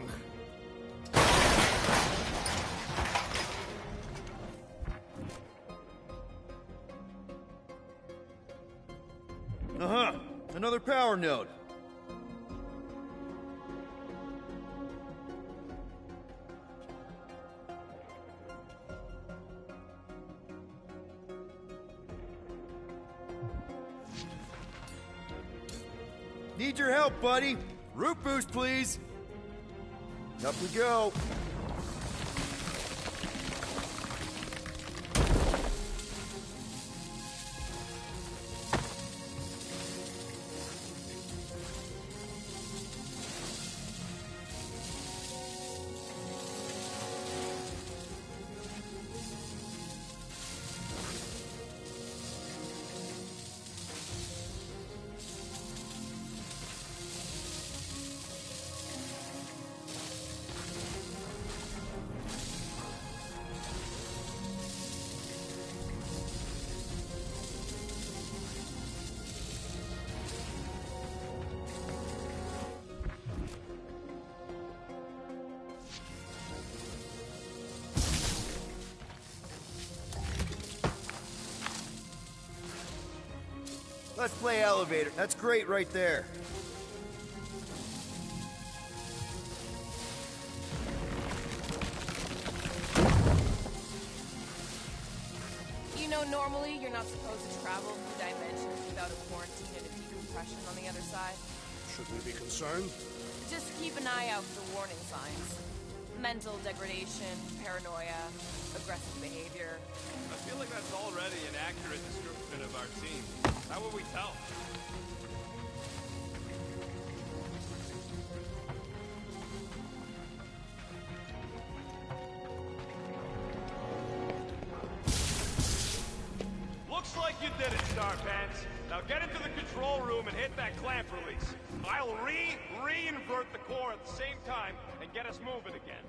Uh-huh. Another power node. Need your help, buddy. Root boost, please. Up we go. Let's play elevator. That's great right there. You know, normally you're not supposed to travel through dimensions without a quarantine and a decompression on the other side. Should we be concerned? Just keep an eye out for warning signs. Mental degradation, paranoia, aggressive behavior. I feel like that's already an accurate description of our team. How will we tell? Looks like you did it, Starpants. Now get into the control room and hit that clamp release. I'll re-invert the core at the same time and get us moving again.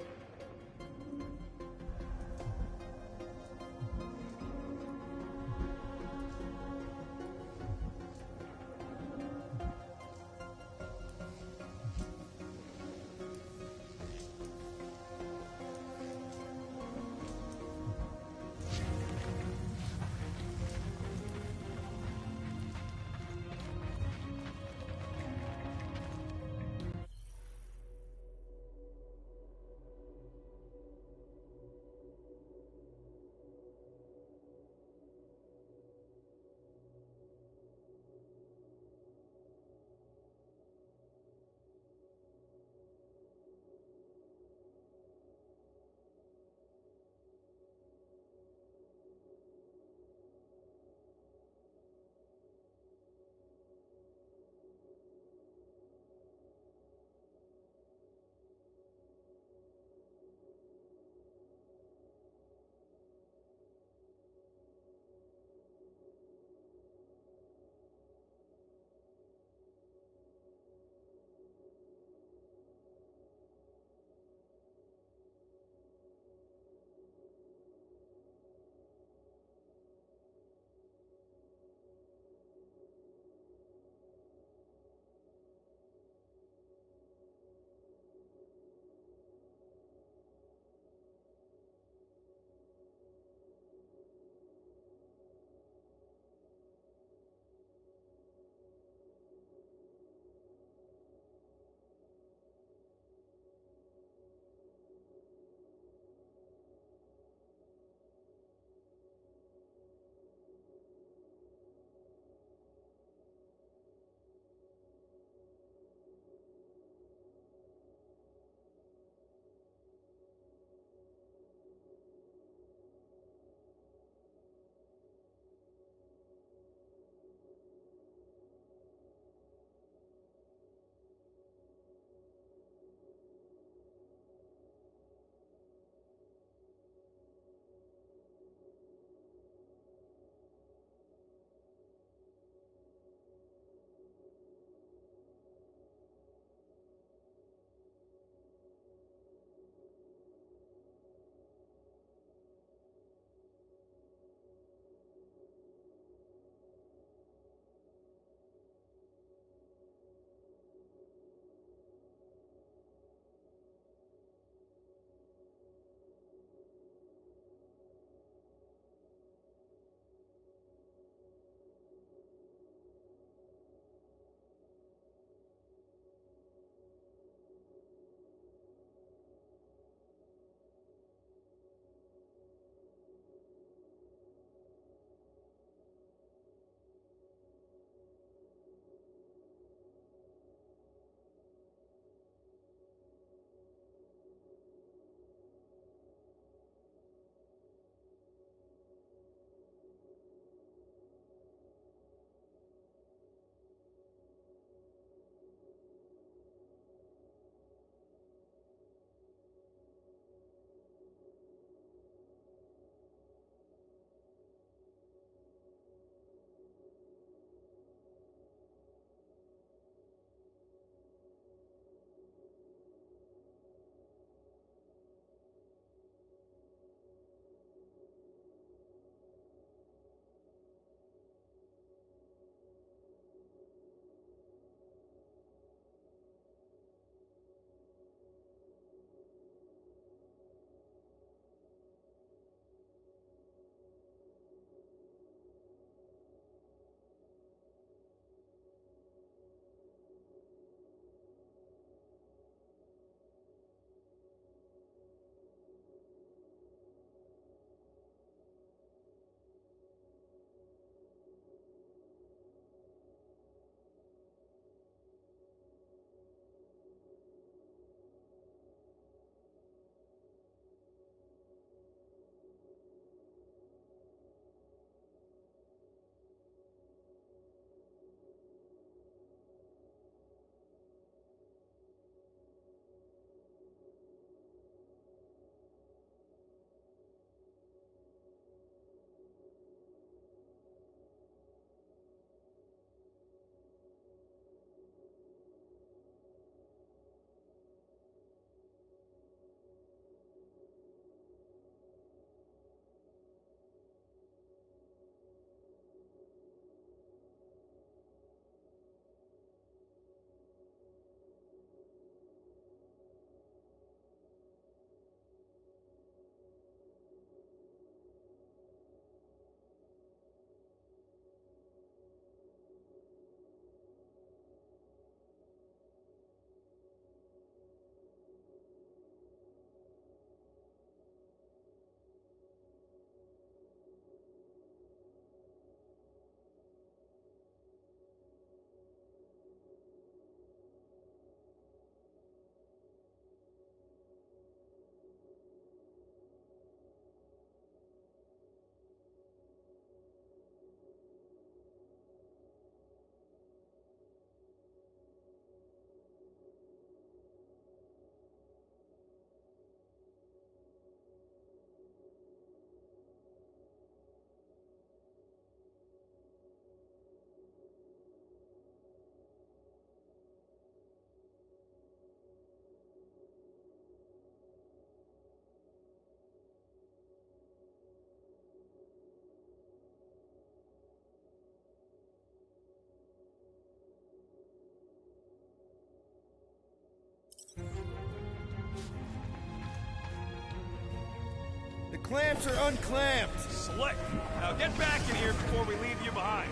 clamps are unclamped. Slick. Now get back in here before we leave you behind.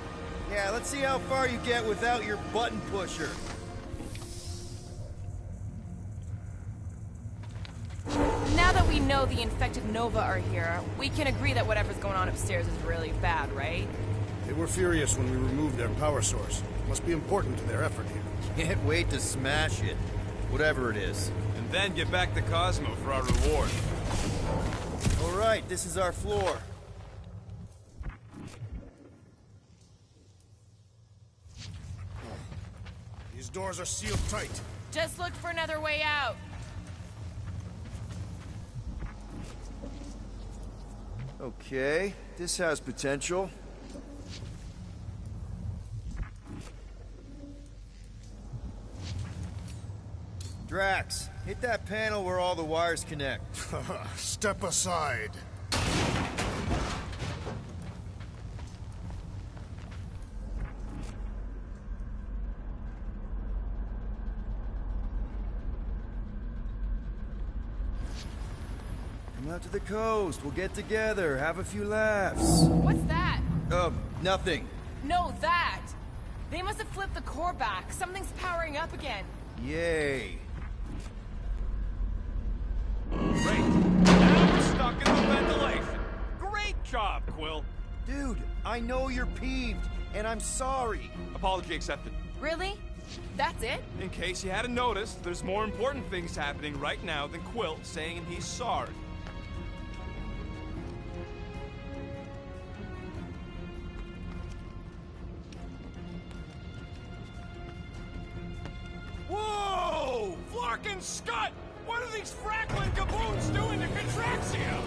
Yeah, let's see how far you get without your button pusher. Now that we know the infected Nova are here, we can agree that whatever's going on upstairs is really bad, right? They were furious when we removed their power source. Must be important to their effort here. Can't wait to smash it. Whatever it is. And then get back to Cosmo for our reward. All right, this is our floor. These doors are sealed tight. Just look for another way out. Okay, this has potential. Drax, hit that panel where all the wires connect. Step aside. Come out to the coast. We'll get together, have a few laughs. What's that? Nothing. No, that! They must have flipped the core back. Something's powering up again. Yay. Great. Now we're stuck in the ventilation. Great job, Quill. Dude, I know you're peeved, and I'm sorry. Apology accepted. Really? That's it? In case you hadn't noticed, there's more important things happening right now than Quill saying he's sorry. Whoa! Flarkin' Scud! What are these Franklin gaboons doing to Contraxia?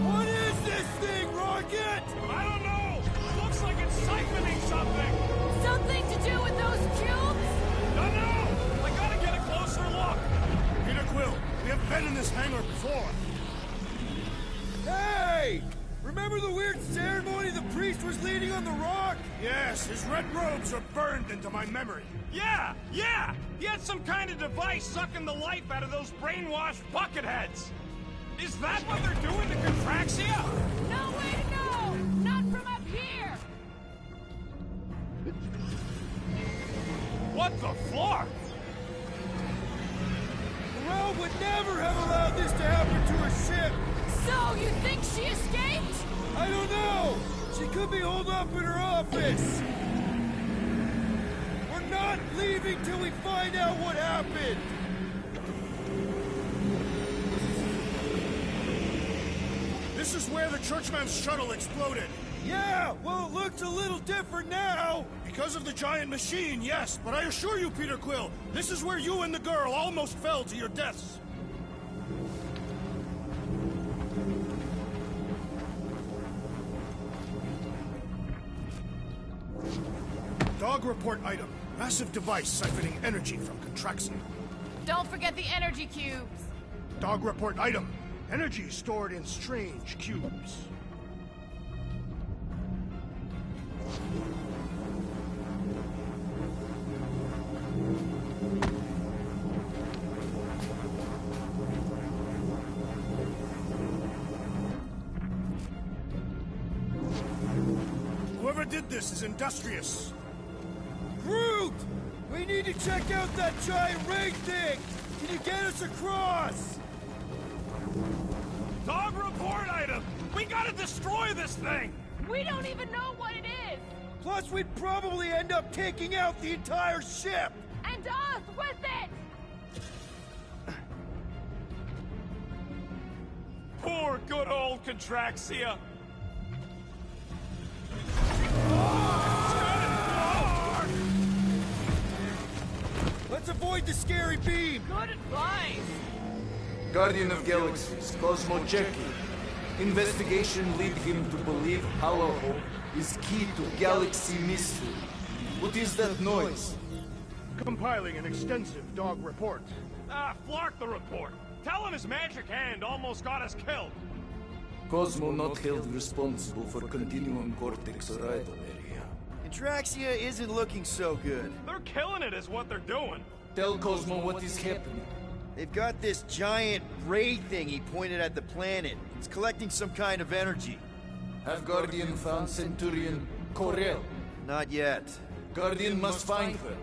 What is this thing, Rocket? I don't know! Looks like it's siphoning something! Something to do with those cubes? Don't know! I gotta get a closer look! Peter Quill, we have been in this hangar before. Hey! Remember the weird ceremony the priest was leading on the rock? Yes, his red robes are burned into my memory. Yeah! Yeah! He had some kind of device sucking the life out of those brainwashed bucketheads! Is that what they're doing to Contraxia? No way to know! Not from up here! What the fuck? Morel would never have allowed this to happen to her ship! So, you think she escaped? I don't know! She could be holed up in her office! We're not leaving till we find out what happened! This is where the Churchman's shuttle exploded. Yeah, well, it looks a little different now! Because of the giant machine, yes, but I assure you, Peter Quill, this is where you and the girl almost fell to your deaths. Dog report item. Massive device siphoning energy from Contraxia. Don't forget the energy cubes. Dog report item. Energy stored in strange cubes. Whoever did this is industrious. Groot! We need to check out that giant ray thing! Can you get us across? Dog report item! We gotta destroy this thing! We don't even know what it is! Plus, we'd probably end up taking out the entire ship! And us with it! Poor good old Contraxia! Let's avoid the scary beam! Good advice! Guardian of Galaxies, Cosmo Jackie. Investigation lead him to believe Hollow Hope is key to galaxy mystery. What is that noise? Compiling an extensive dog report. Ah, Flark the report. Tell him his magic hand almost got us killed. Cosmo not held responsible for Continuum Cortex arrival area. Contraxia isn't looking so good. They're killing it is what they're doing. Tell Cosmo what is happening. They've got this giant ray thingy pointed at the planet. It's collecting some kind of energy. Have Guardian found Centurion Corel? Not yet. Guardian must find her.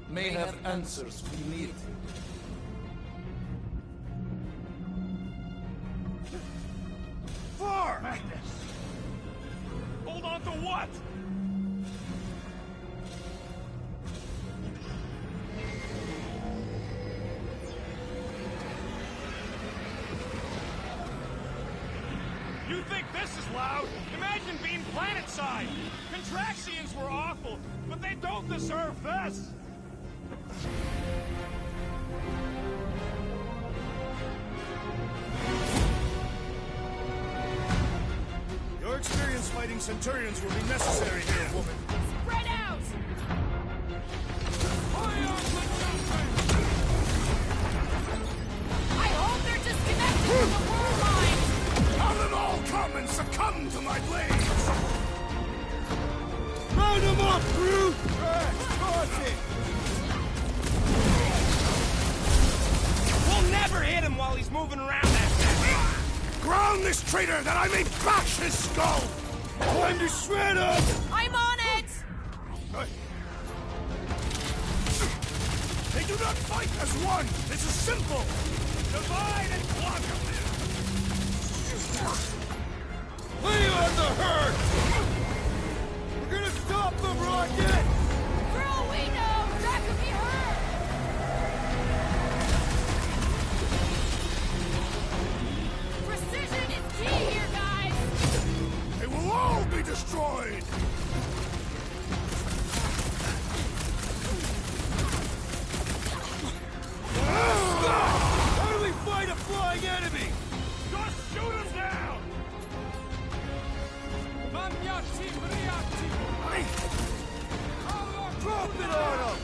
May have answers we need. Far! Madness! Hold on to what? You think this is loud? Imagine being planet-side! Contraxians were awful, but they don't deserve this! Your experience fighting Centurions will be necessary here, woman. Spread out! I hope they're disconnected from the world lines! Have them all come and succumb to my blades! Round them up, crew! We'll never hit him while he's moving around that thing! Ground this traitor that I may bash his skull! Time to shred him! I'm on it! They do not fight as one! This is simple! Divide and conquer! Lay on the hurt! We're gonna stop them, Rocket! For all we know, that could be her! Precision is key here, guys! They will all be destroyed! How do we fight a flying enemy? Just shoot him down! Drop it on them!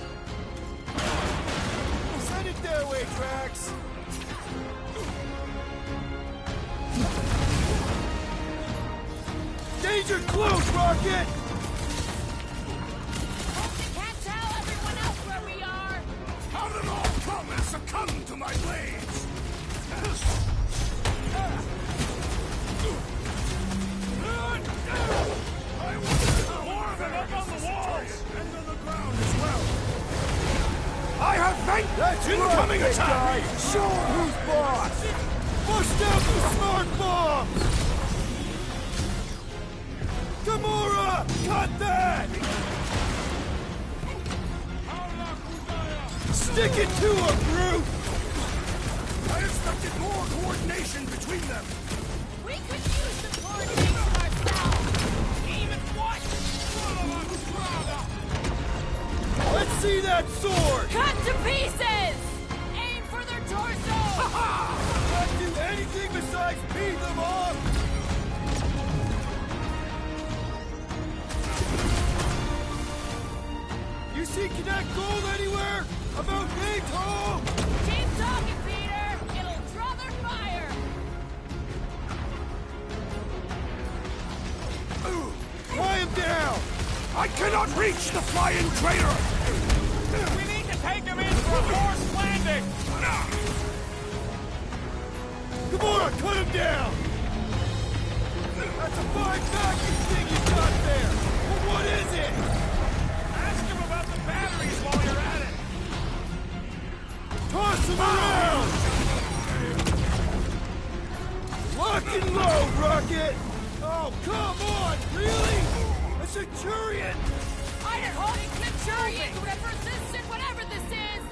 Send it their way, Drax! Danger close, Rocket! Hope they can't tell everyone else where we are! Have them all come and succumb to my blades! More of them up on the walls! And on the ground as well! I have vanquished incoming attack! Show 'em who's boss! Bust out the smart bombs! Gamora! Cut that! Stick it to him, Groot! I expected more coordination between them! We could use some coordination ourselves! Even what? Let's see that sword! Cut to pieces! Aim for their torso! Not do anything besides beat them off! You see Connect Gold anywhere? About home! Keep talking, Peter! It'll draw their fire! Fly him down! I cannot reach the flying traitor! We need to take him in for a forced landing! Gamora, cut him down! That's a fine vacuum thing you got there! But what is it? Ask him about the batteries while you're at it! Toss him around! Lock and load, Rocket! Oh, come on! Really? A Centurion! Iron holding Centurion who have resisted whatever this is!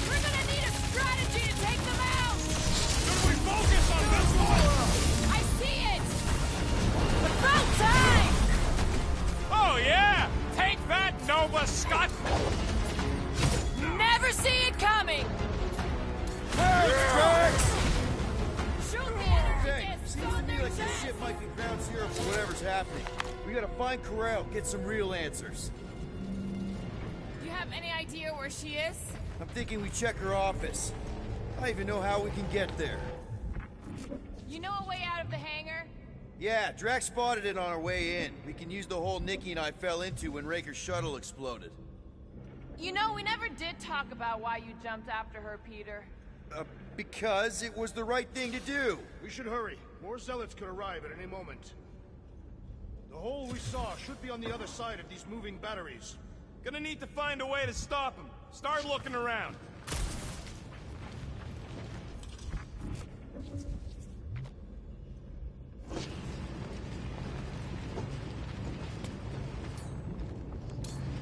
We're gonna need a strategy to take them out! Should we focus on this one? I see it! About time! Oh yeah! Take that, Nova Scott! Never see it coming! Drax! Shoot the energy Hey, discs seems to on me their like this chest! ship might be ground zero for whatever's happening. We gotta find Corel, get some real answers. You have any idea where she is? I'm thinking we check her office. I don't even know how we can get there. You know a way out of the hangar? Yeah, Drax spotted it on our way in. We can use the hole Nikki and I fell into when Raker's shuttle exploded. You know, we never did talk about why you jumped after her, Peter. Because it was the right thing to do. We should hurry. More zealots could arrive at any moment. The hole we saw should be on the other side of these moving batteries. Gonna need to find a way to stop him. Start looking around.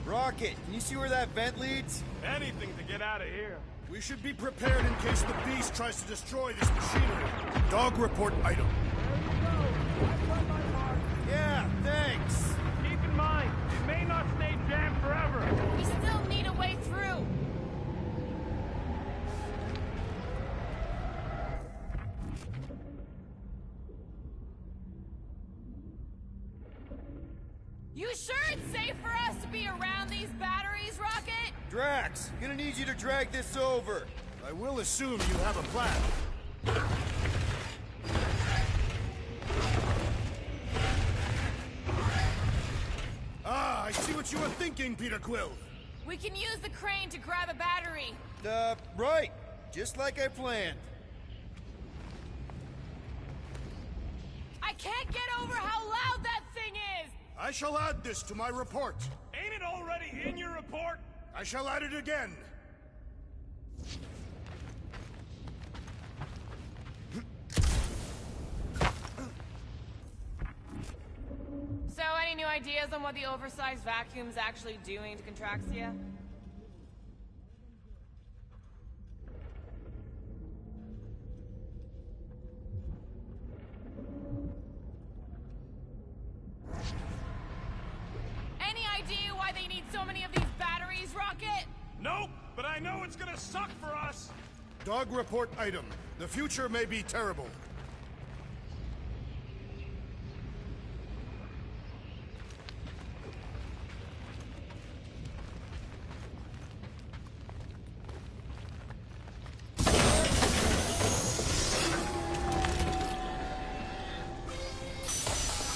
Rocket, can you see where that vent leads? Anything to get out of here. We should be prepared in case the beast tries to destroy this machinery. Dog report item. Yeah, thanks. Keep in mind, it may not stay jammed forever. We still need a way through. You sure it's safe for us to be around these batteries, Rocket? Drax, gonna need you to drag this over. I will assume you have a plan. Ah, I see what you were thinking, Peter Quill. We can use the crane to grab a battery. Right. Just like I planned. I can't get over how loud that thing is! I shall add this to my report. Ain't it already in your report? I shall add it again. So, any new ideas on what the oversized vacuum's actually doing to Contraxia? Any idea why they need so many of these batteries, Rocket? Nope, but I know it's gonna suck for us. Dog report item. The future may be terrible.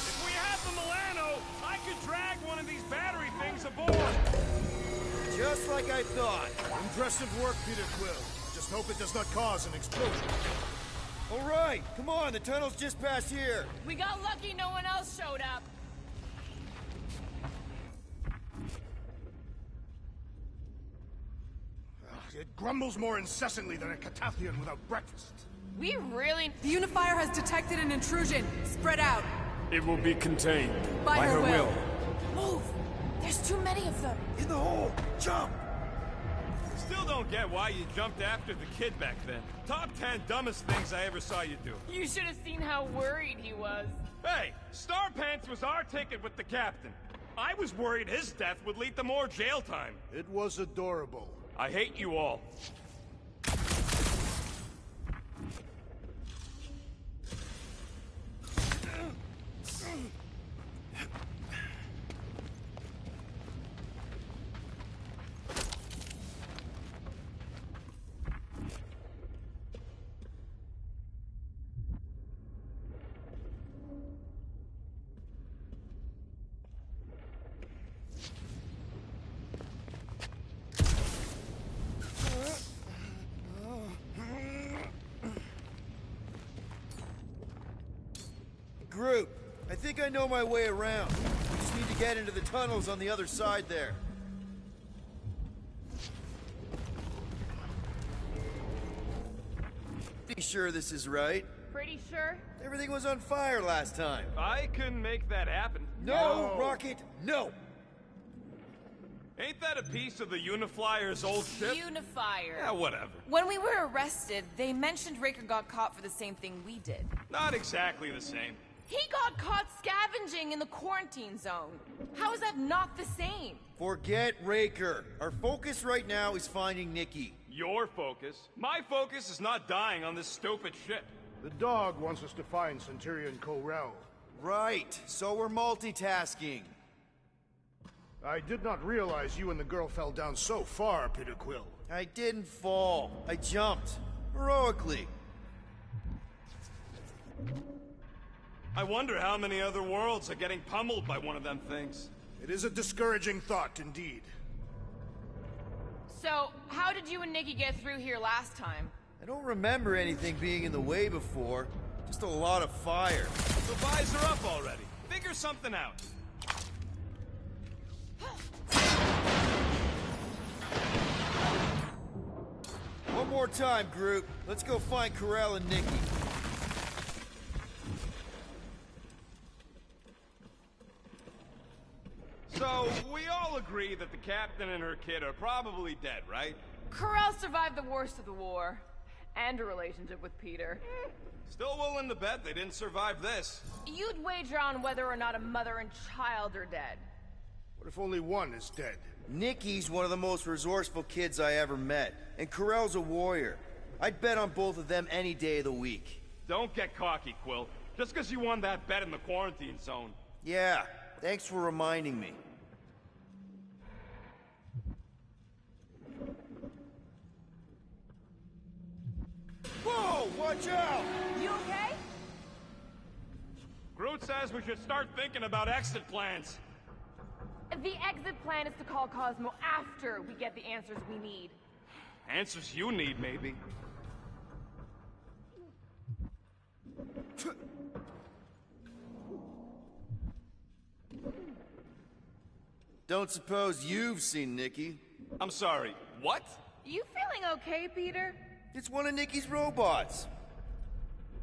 If we had the Milano, I could drag one of these battery things aboard. Just like I thought. Impressive work, Peter Quill. Just hope it does not cause an explosion. All right, come on, the tunnel's just past here. We got lucky no one else showed up. It grumbles more incessantly than a Catathian without breakfast. We really... The Unifier has detected an intrusion. Spread out. It will be contained. By her will. Move! There's too many of them. In the hole, jump! Still don't get why you jumped after the kid back then. Top 10 dumbest things I ever saw you do. You should have seen how worried he was. Hey, Star Pants was our ticket with the captain. I was worried his death would lead to more jail time. It was adorable. I hate you all. Group, I think I know my way around. We just need to get into the tunnels on the other side there. Pretty sure this is right. Pretty sure? Everything was on fire last time. I couldn't make that happen. No, Rocket, no! Ain't that a piece of the Uniflyer's old ship? Unifier. Yeah, whatever. When we were arrested, they mentioned Raker got caught for the same thing we did. Not exactly the same. He got caught scavenging in the quarantine zone. How is that not the same? Forget Raker. Our focus right now is finding Nikki. Your focus. My focus is not dying on this stupid ship. The dog wants us to find Centurion Corel. Right, so we're multitasking. I did not realize you and the girl fell down so far, Peter Quill. I didn't fall. I jumped. Heroically. I wonder how many other worlds are getting pummeled by one of them things. It is a discouraging thought, indeed. So, how did you and Nikki get through here last time? I don't remember anything being in the way before. Just a lot of fire. So buys are up already. Figure something out. One more time, group. Let's go find Corell and Nikki. So, we all agree that the captain and her kid are probably dead, right? Corell survived the worst of the war. And a relationship with Peter. Still willing to bet they didn't survive this. You'd wager on whether or not a mother and child are dead. What if only one is dead? Nikki's one of the most resourceful kids I ever met, and Corell's a warrior. I'd bet on both of them any day of the week. Don't get cocky, Quill. Just because you won that bet in the quarantine zone. Yeah, thanks for reminding me. Whoa, watch out! You okay? Groot says we should start thinking about exit plans. The exit plan is to call Cosmo after we get the answers we need. Answers you need, maybe. Don't suppose you've seen Nikki? I'm sorry, what? You feeling okay, Peter? It's one of Nikki's robots.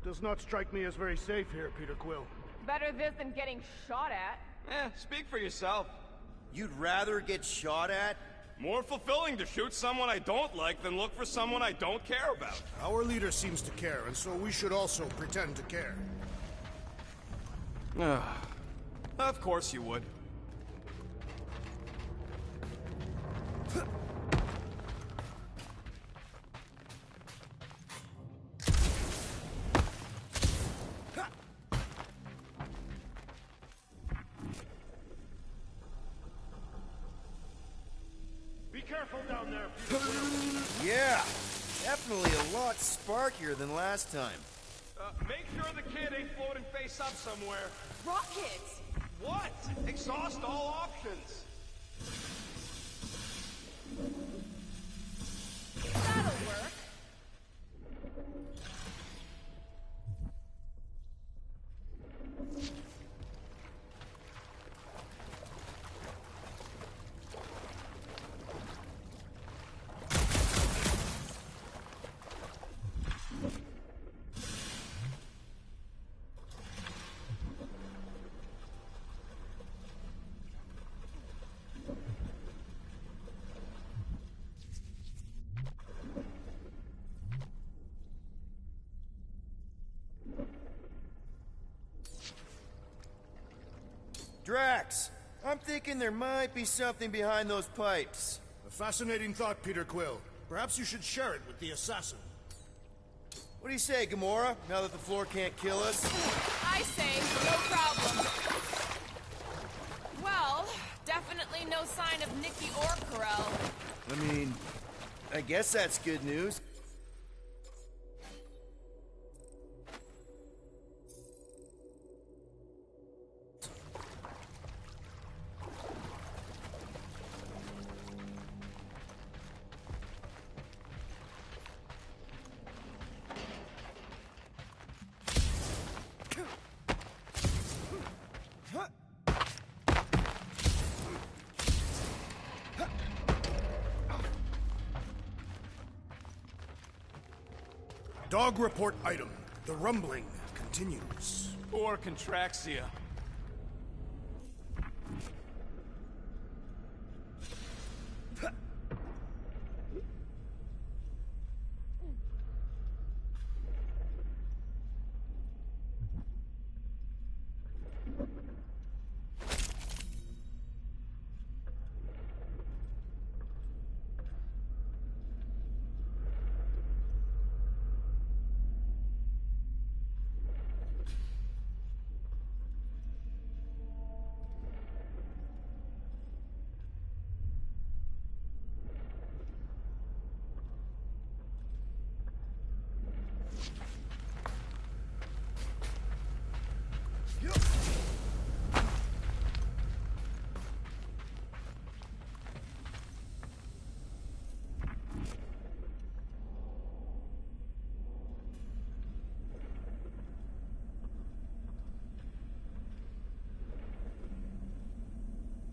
Does not strike me as very safe here, Peter Quill. Better this than getting shot at. Speak for yourself. You'd rather get shot at? More fulfilling to shoot someone I don't like than look for someone I don't care about. Our leader seems to care, and so we should also pretend to care. Of course you would. Be careful down there, Peter Quill. Yeah, definitely a lot sparkier than last time. Make sure the kid ain't floating face up somewhere. Rockets! What? Exhaust all options. That'll work. Drax, I'm thinking there might be something behind those pipes. A fascinating thought, Peter Quill. Perhaps you should share it with the assassin. What do you say, Gamora, now that the floor can't kill us? I say, no problem. Well, definitely no sign of Nikki or Corell. I mean, I guess that's good news. Dog report item. The rumbling continues. Or Contraxia.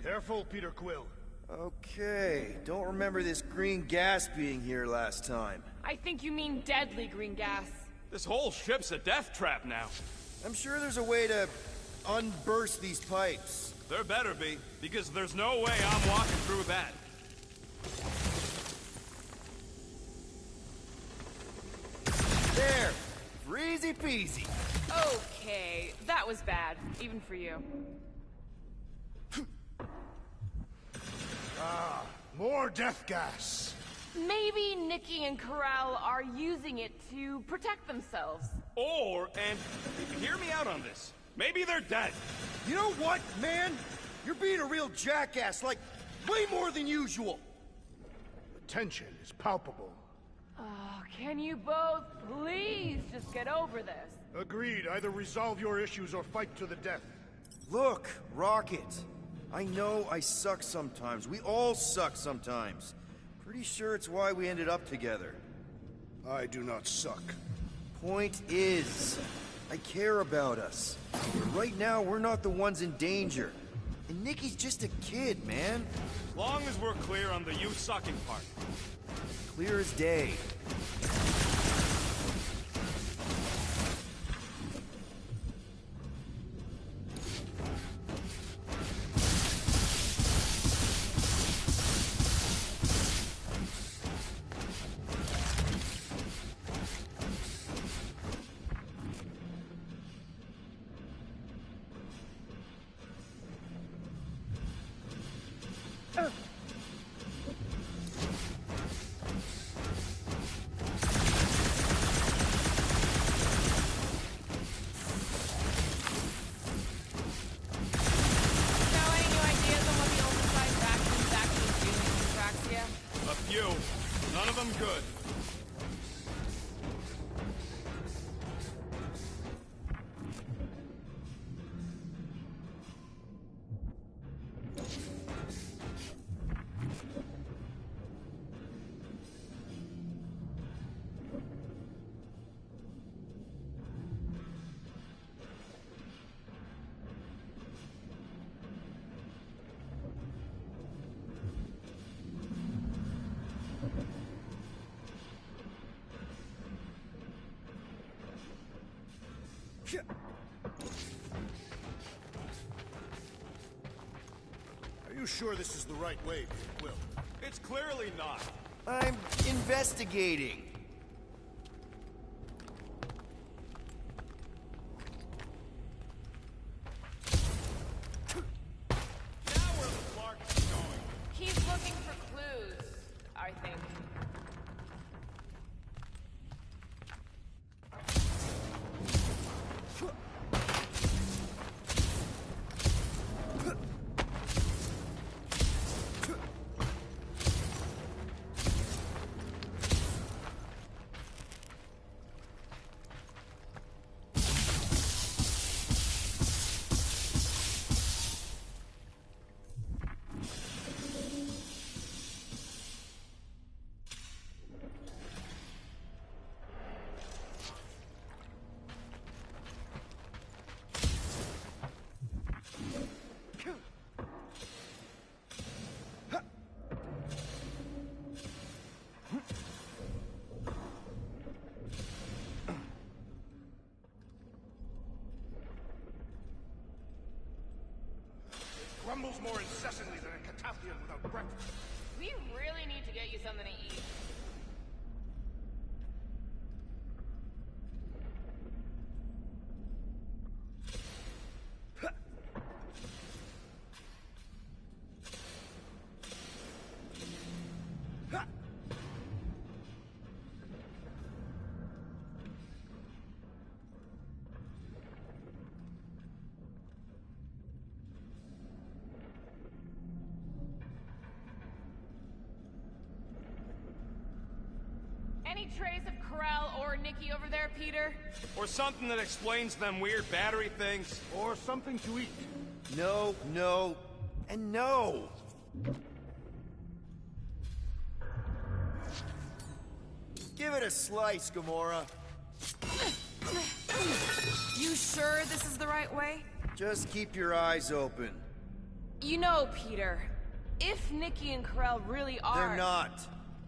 Careful, Peter Quill. Okay, don't remember this green gas being here last time. I think you mean deadly green gas. This whole ship's a death trap now. I'm sure there's a way to unburst these pipes. There better be, because there's no way I'm walking through that. There! Easy peasy. Okay, that was bad, even for you. More death gas. Maybe Nikki and Corral are using it to protect themselves. Or, and hear me out on this, maybe they're dead. You know what, man? You're being a real jackass, like, way more than usual. The tension is palpable. Oh, can you both please just get over this? Agreed. Either resolve your issues or fight to the death. Look, Rocket. I know I suck sometimes. We all suck sometimes. Pretty sure it's why we ended up together. I do not suck. Point is, I care about us. But right now, we're not the ones in danger. And Nikki's just a kid, man. Long as we're clear on the you sucking part. Clear as day. None of them good. Are you sure this is the right way, Will? It's clearly not. I'm investigating. Now where the Clark is going? He's looking for clues, I think. Grumbles more incessantly than a Cataphian without breakfast. We really need to get you something to eat. Any trace of Corral or Nikki over there, Peter? Or something that explains them weird battery things? Or something to eat. No, no, and no! Give it a slice, Gamora. You sure this is the right way? Just keep your eyes open. You know, Peter, if Nikki and Corell really are... They're not.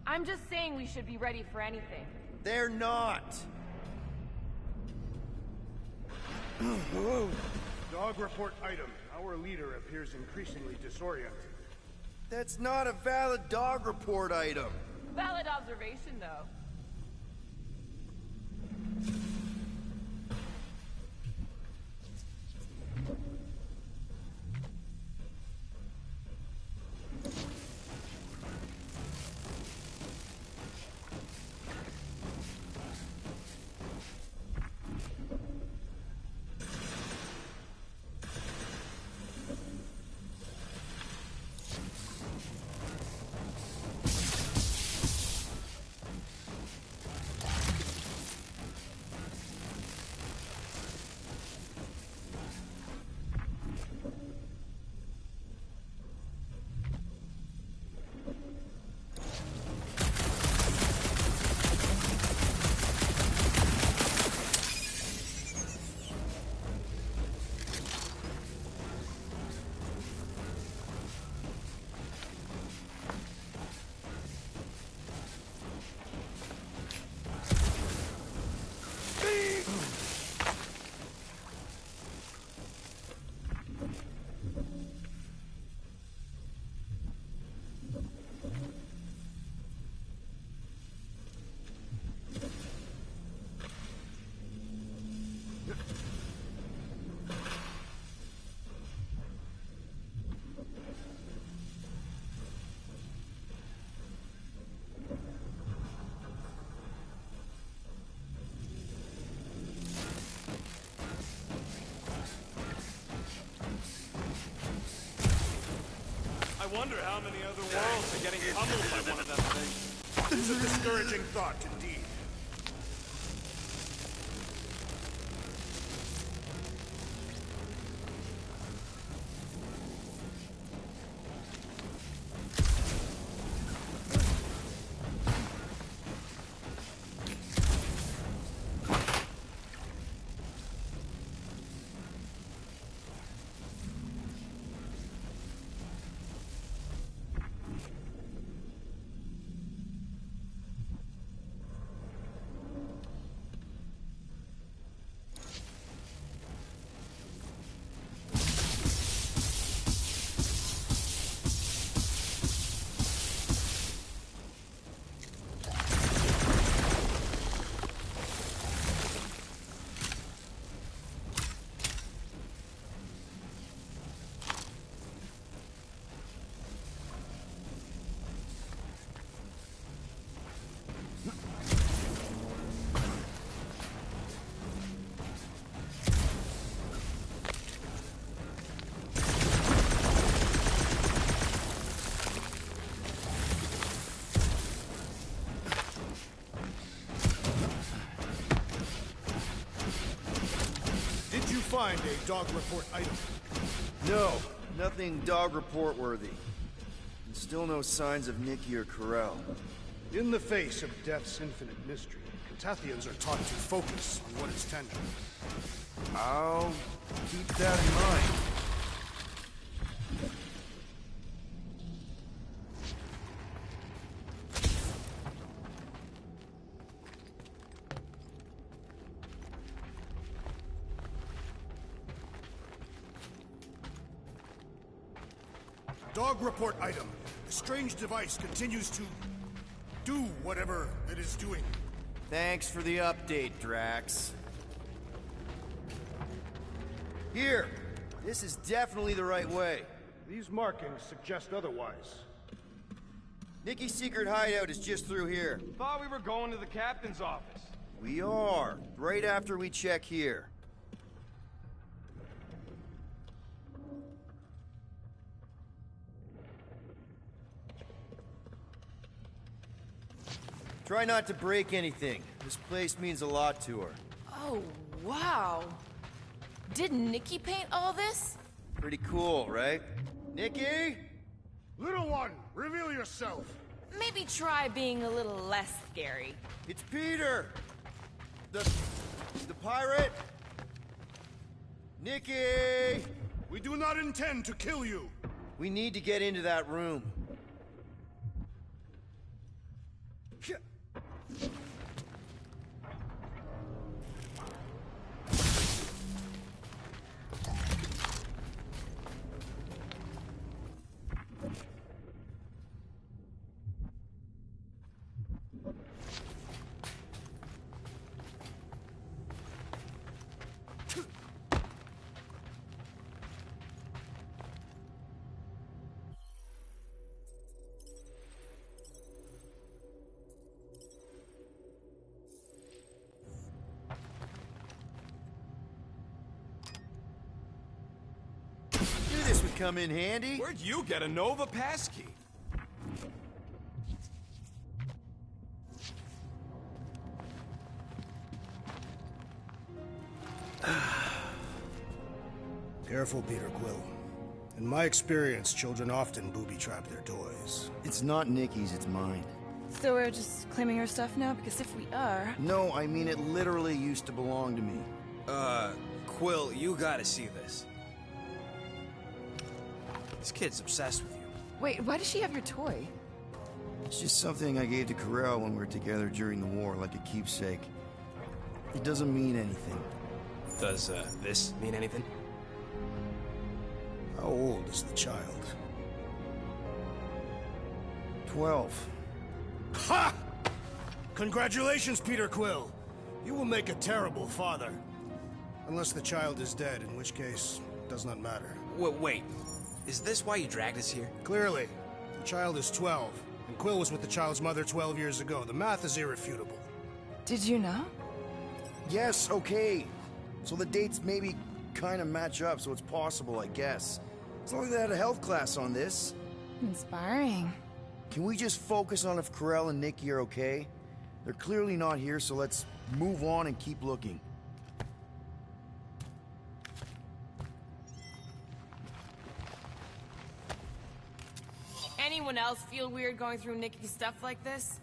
I'm just saying we should be ready for anything. They're not. Dog report item. Our leader appears increasingly disoriented. That's not a valid dog report item. Valid observation, though. I wonder how many other worlds are getting pummeled by one of them things. It's a discouraging thought, indeed. Find a dog report item. No, nothing dog report worthy. And still no signs of Nikki or Corell. In the face of death's infinite mystery, Catathians are taught to focus on what is tangible. I'll keep that in mind. Dog report item. The strange device continues to do whatever it is doing. Thanks for the update, Drax. Here! This is definitely the right way. These markings suggest otherwise. Nikki's secret hideout is just through here. Thought we were going to the captain's office. We are. Right after we check here. Try not to break anything. This place means a lot to her. Oh, wow. Did Nikki paint all this? Pretty cool, right? Nikki? Little one, reveal yourself. Maybe try being a little less scary. It's Peter! The pirate? Nikki! We do not intend to kill you. We need to get into that room. This would come in handy. Where'd you get a Nova passkey? Careful, Peter Quill. In my experience, children often booby-trap their toys. It's not Nikki's, it's mine. So we're just claiming her stuff now? Because if we are... No, I mean it literally used to belong to me. Quill, you gotta see this. This kid's obsessed with you. Wait, why does she have your toy? It's just something I gave to Corel when we were together during the war, like a keepsake. It doesn't mean anything. Does, this mean anything? How old is the child? 12. Ha! Congratulations, Peter Quill. You will make a terrible father. Unless the child is dead, in which case, it does not matter. Wait. Is this why you dragged us here? Clearly. The child is 12, and Quill was with the child's mother 12 years ago. The math is irrefutable. Did you know? Yes, okay. So the dates maybe kind of match up, so it's possible, I guess. It's not like they had a health class on this. Inspiring. Can we just focus on if Corel and Nikki are okay? They're clearly not here, so let's move on and keep looking. Anyone else feel weird going through Nikki's stuff like this?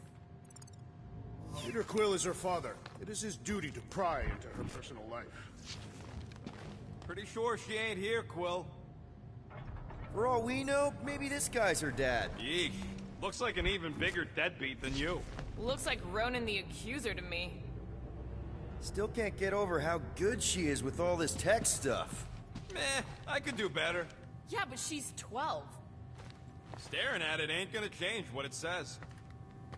Peter Quill is her father. It is his duty to pry into her personal life. Pretty sure she ain't here, Quill. For all we know, maybe this guy's her dad. Yeesh. Looks like an even bigger deadbeat than you. Looks like Ronan the Accuser to me. Still can't get over how good she is with all this tech stuff. Meh, I could do better. Yeah, but she's 12. Staring at it ain't gonna change what it says.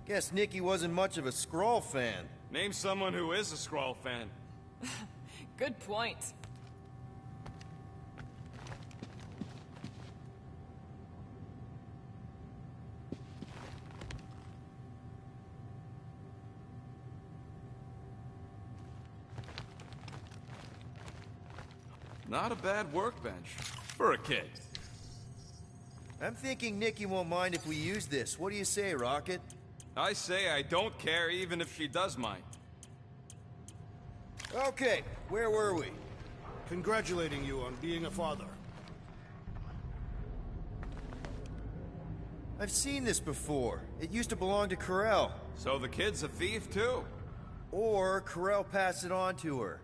Guess Nikki wasn't much of a Skrull fan. Name someone who is a Skrull fan. Good point. Not a bad workbench. For a kid. I'm thinking Nikki won't mind if we use this. What do you say, Rocket? I say I don't care even if she does mind. Okay, where were we? Congratulating you on being a father. I've seen this before. It used to belong to Corel. So the kid's a thief too? Or Corel passed it on to her.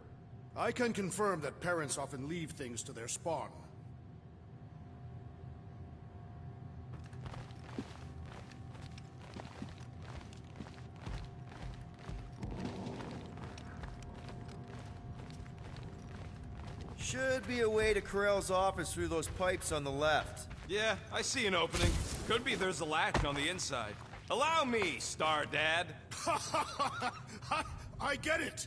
I can confirm that parents often leave things to their spawn. Should be a way to Corel's office through those pipes on the left. Yeah, I see an opening. Could be there's a latch on the inside. Allow me, Star Dad. I get it!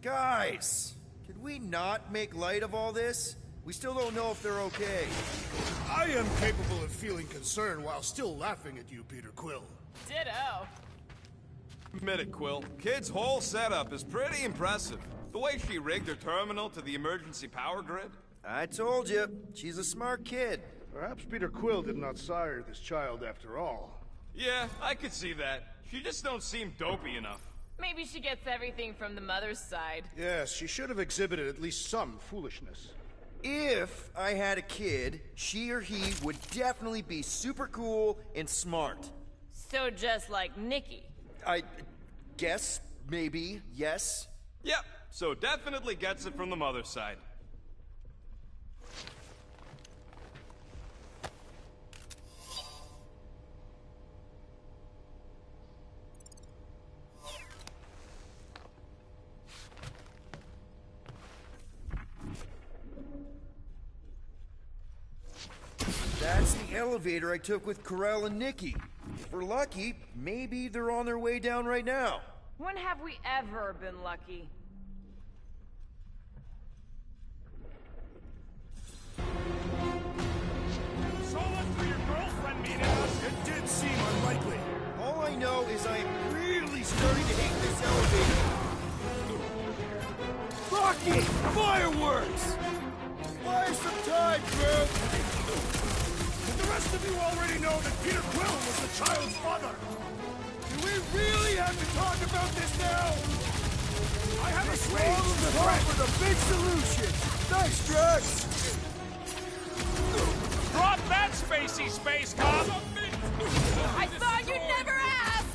Guys, could we not make light of all this? We still don't know if they're okay. I am capable of feeling concern while still laughing at you, Peter Quill. Ditto. Admit it, Quill. Kid's whole setup is pretty impressive. The way she rigged her terminal to the emergency power grid. I told you, she's a smart kid. Perhaps Peter Quill did not sire this child after all. Yeah, I could see that. She just don't seem dopey enough. Maybe she gets everything from the mother's side. Yes, she should have exhibited at least some foolishness. If I had a kid, she or he would definitely be super cool and smart. So just like Nikki. I guess, maybe, yes. Yep, so definitely gets it from the mother's side. elevator I took with Corell and Nikki. If we're lucky, maybe they're on their way down right now. When have we ever been lucky? So much for your girlfriend meeting us. It did seem unlikely. All I know is I am really starting to hate this elevator. Rocky! Fireworks! Buy some time, Drew! The rest of you already know that Peter Quill was the child's father. Do we really have to talk about this now? I have a Problem to help with a big solution. Thanks, Drax. Drop that spacey space cop! I thought you'd never ask!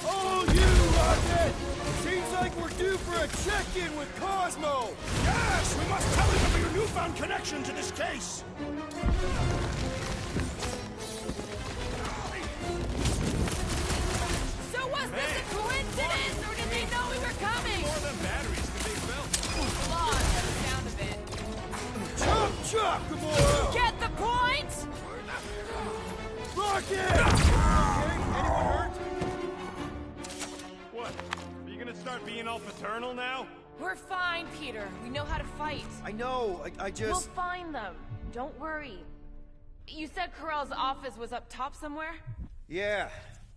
Oh, you, Rocket! Seems like we're due for a check-in with Cosmo! Yes! We must tell him of your newfound connection to this case! So was this a coincidence, or did they know we were coming? More than batteries can they build. Lost by the sound of it. Chop, chop, Gamora! Get the point? Rocket! Okay, anyone hurt? What? Are you gonna start being all paternal now? We're fine, Peter. We know how to fight. I know, I just... We'll find them. Don't worry. You said Corell's office was up top somewhere? Yeah,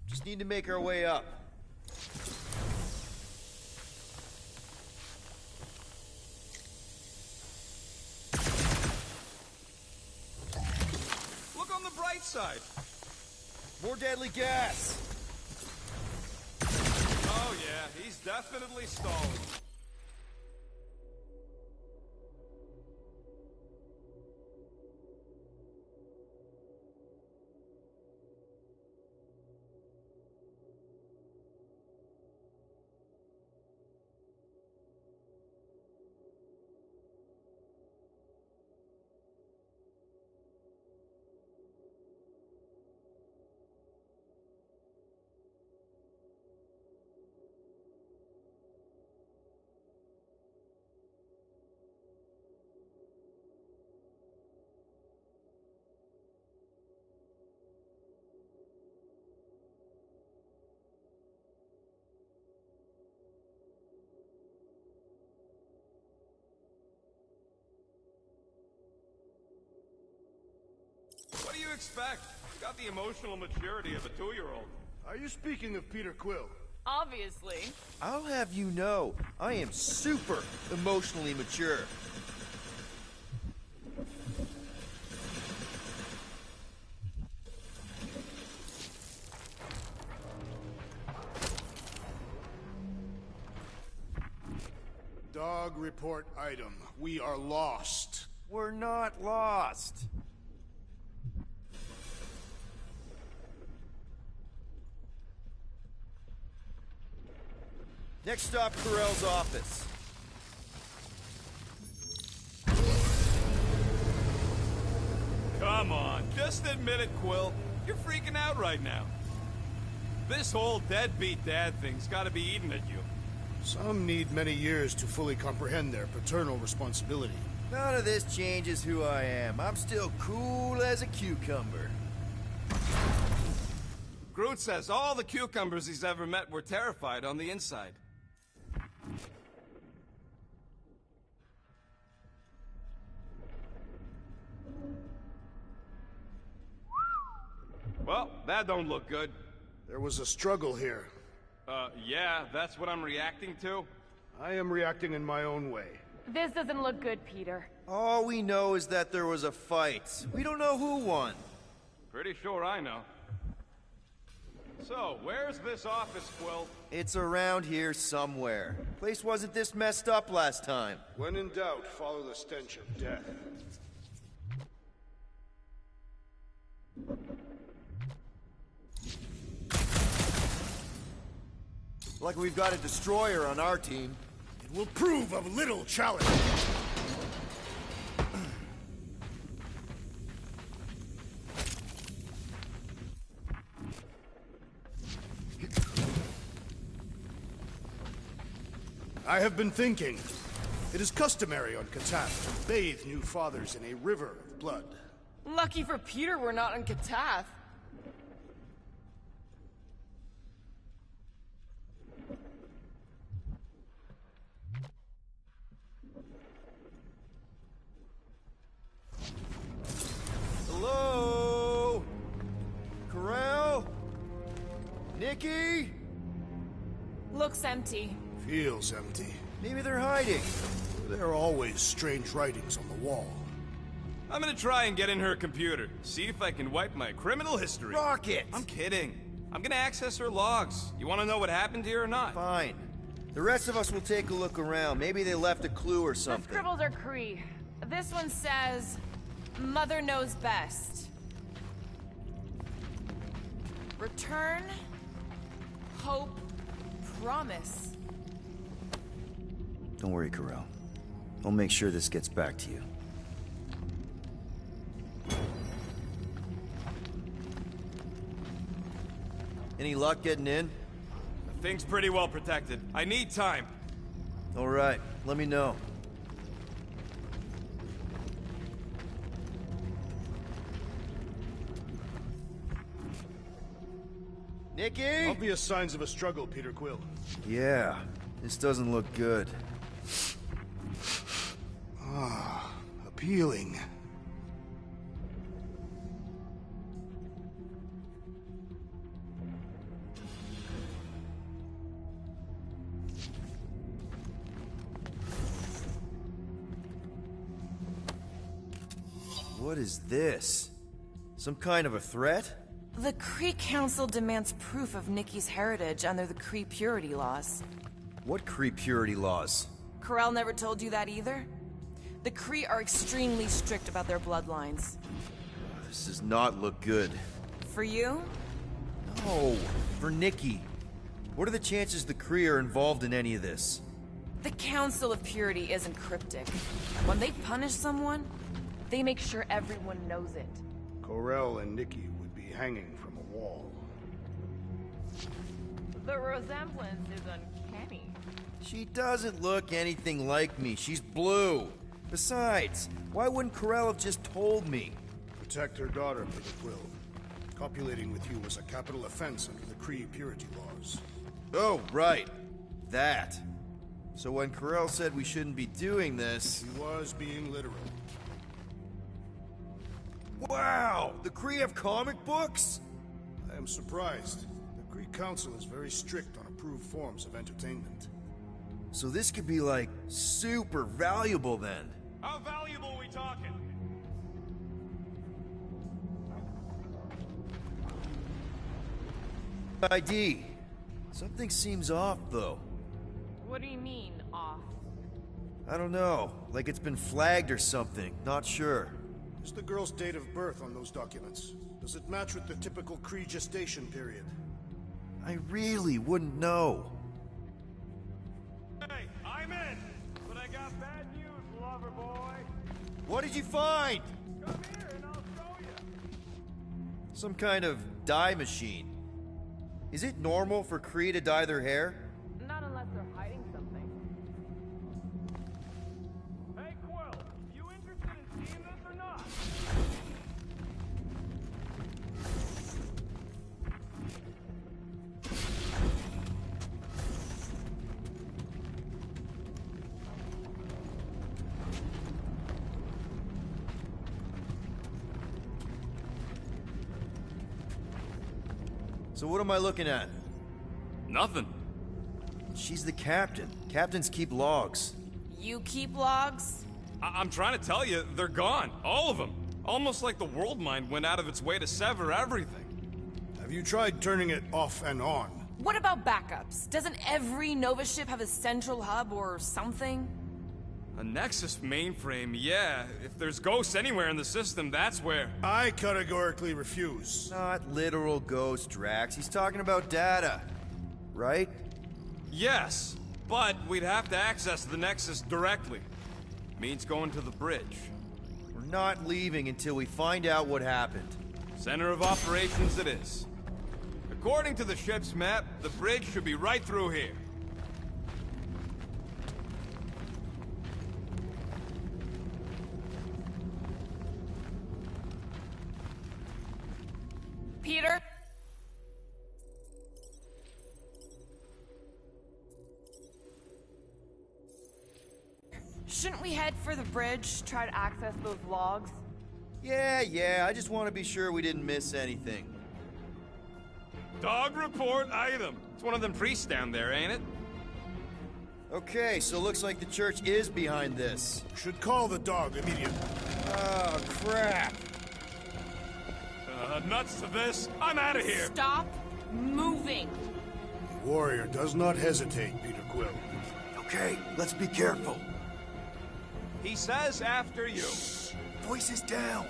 just need to make our way up. Look on the bright side. More deadly gas! Oh yeah, he's definitely stalling. What do you expect? You got the emotional maturity of a 2-year-old. Are you speaking of Peter Quill? Obviously. I'll have you know, I am super emotionally mature. Dog report item. We are lost. We're not lost. Next stop, Corell's office. Come on, just admit it, Quill. You're freaking out right now. This whole deadbeat dad thing's gotta be eating at you. Some need many years to fully comprehend their paternal responsibility. None of this changes who I am. I'm still cool as a cucumber. Groot says all the cucumbers he's ever met were terrified on the inside. Well, that don't look good. There was a struggle here. Yeah, that's what I'm reacting to? I am reacting in my own way. This doesn't look good, Peter. All we know is that there was a fight. We don't know who won. Pretty sure I know. So, where's this office, Quill? It's around here somewhere. Place wasn't this messed up last time. When in doubt, follow the stench of death. Like we've got a destroyer on our team. It will prove of little challenge. I have been thinking. It is customary on Katat to bathe new fathers in a river of Earth blood. Lucky for Peter we're not on Katath. Hello? Corral? Nikki? Looks empty. Feels empty. Maybe they're hiding. There are always strange writings on the wall. I'm gonna try and get in her computer. See if I can wipe my criminal history. Rocket! I'm kidding. I'm gonna access her logs. You wanna know what happened here or not? Fine. The rest of us will take a look around. Maybe they left a clue or The something. scribbles are Cree. This one says, Mother knows best. Return, hope, promise. Don't worry, Corral. I'll make sure this gets back to you. Any luck getting in? The thing's pretty well protected. I need time. All right, let me know. Nikki? Obvious signs of a struggle, Peter Quill. Yeah, this doesn't look good. Ah, appealing. What is this? Some kind of a threat? The Cree Council demands proof of Nikki's heritage under the Cree purity laws. What Cree purity laws? Corel never told you that either? The Cree are extremely strict about their bloodlines. This does not look good. For you? No, for Nikki. What are the chances the Cree are involved in any of this? The Council of Purity isn't cryptic. When they punish someone, they make sure everyone knows it. Corel and Nikki would be hanging from a wall. The resemblance is uncanny. She doesn't look anything like me. She's blue. Besides, why wouldn't Corel have just told me? Protect her daughter, Peter Quill. Copulating with you was a capital offense under the Cree purity laws. Oh, right. That. So when Corel said we shouldn't be doing this... He was being literal. Wow! The Cree have comic books? I am surprised. The Cree Council is very strict on approved forms of entertainment. So this could be, like, super valuable then. How valuable are we talking? ID. Something seems off, though. What do you mean, off? I don't know. Like it's been flagged or something. Not sure. Is the girl's date of birth on those documents? Does it match with the typical Cree gestation period? I really wouldn't know. Hey, I'm in! But I got bad news, lover boy. What did you find? Come here and I'll show you. Some kind of dye machine. Is it normal for Cree to dye their hair? Not unless they're hiding something. Hey, Quill, you interested in seeing this or not? So what am I looking at? Nothing. She's the captain. Captains keep logs. You keep logs? I'm trying to tell you, they're gone. All of them. Almost like the world mind went out of its way to sever everything. Have you tried turning it off and on? What about backups? Doesn't every Nova ship have a central hub or something? A Nexus mainframe, yeah. If there's ghosts anywhere in the system, that's where. I categorically refuse. Not literal ghost, Drax. He's talking about data. Right? Yes, but we'd have to access the Nexus directly. Means going to the bridge. We're not leaving until we find out what happened. Center of operations it is. According to the ship's map, the bridge should be right through here. Peter? Shouldn't we head for the bridge, try to access those logs? Yeah, I just want to be sure we didn't miss anything. Dog report item. It's one of them priests down there, ain't it? Okay, so looks like the church is behind this. Should call the dog immediately. Oh, crap. Nuts to this. I'm out of here. Stop moving. The warrior does not hesitate, Peter Quill. Okay, let's be careful. He says after you. Voices down.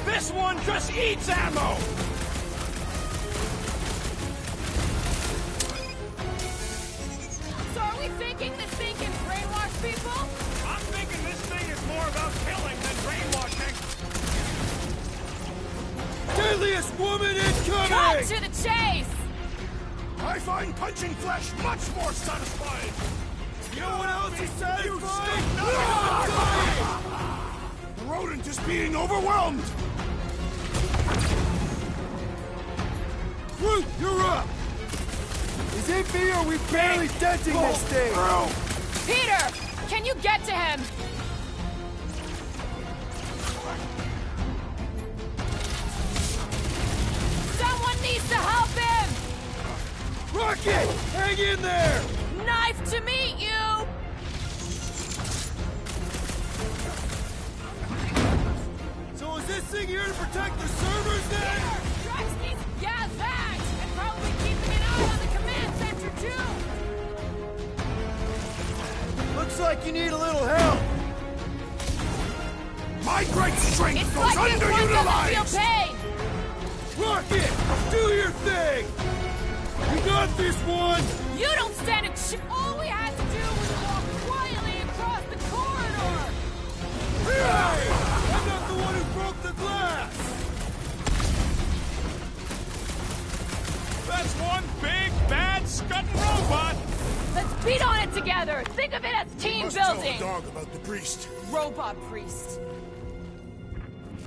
This one just eats ammo! So are we thinking this thing can brainwash people? I'm thinking this thing is more about killing than brainwashing. Deadliest woman incoming! Cut to the chase! I find punching flesh much more satisfying! No one else is satisfied? The rodent is being overwhelmed! Groot, you're up! Is it me or are we barely denting this thing? Peter! Can you get to him? Someone needs to help him! Rocket! Hang in there! Knife to meet you! So is this thing here to protect the servers then? Trucks need gas bags! And probably keeping an eye on the command center too! Looks like you need a little help. My great strength It's goes like this one doesn't underutilized! feel pain! Rocket! Do your thing! You got this one! You don't stand a all we had to do was walk quietly across the corridor! Hey! I'm not the one who broke the glass! That's one big, bad, scudding robot! Let's beat on it together! Think of it as team building! Tell the dog about the priest. Robot priest.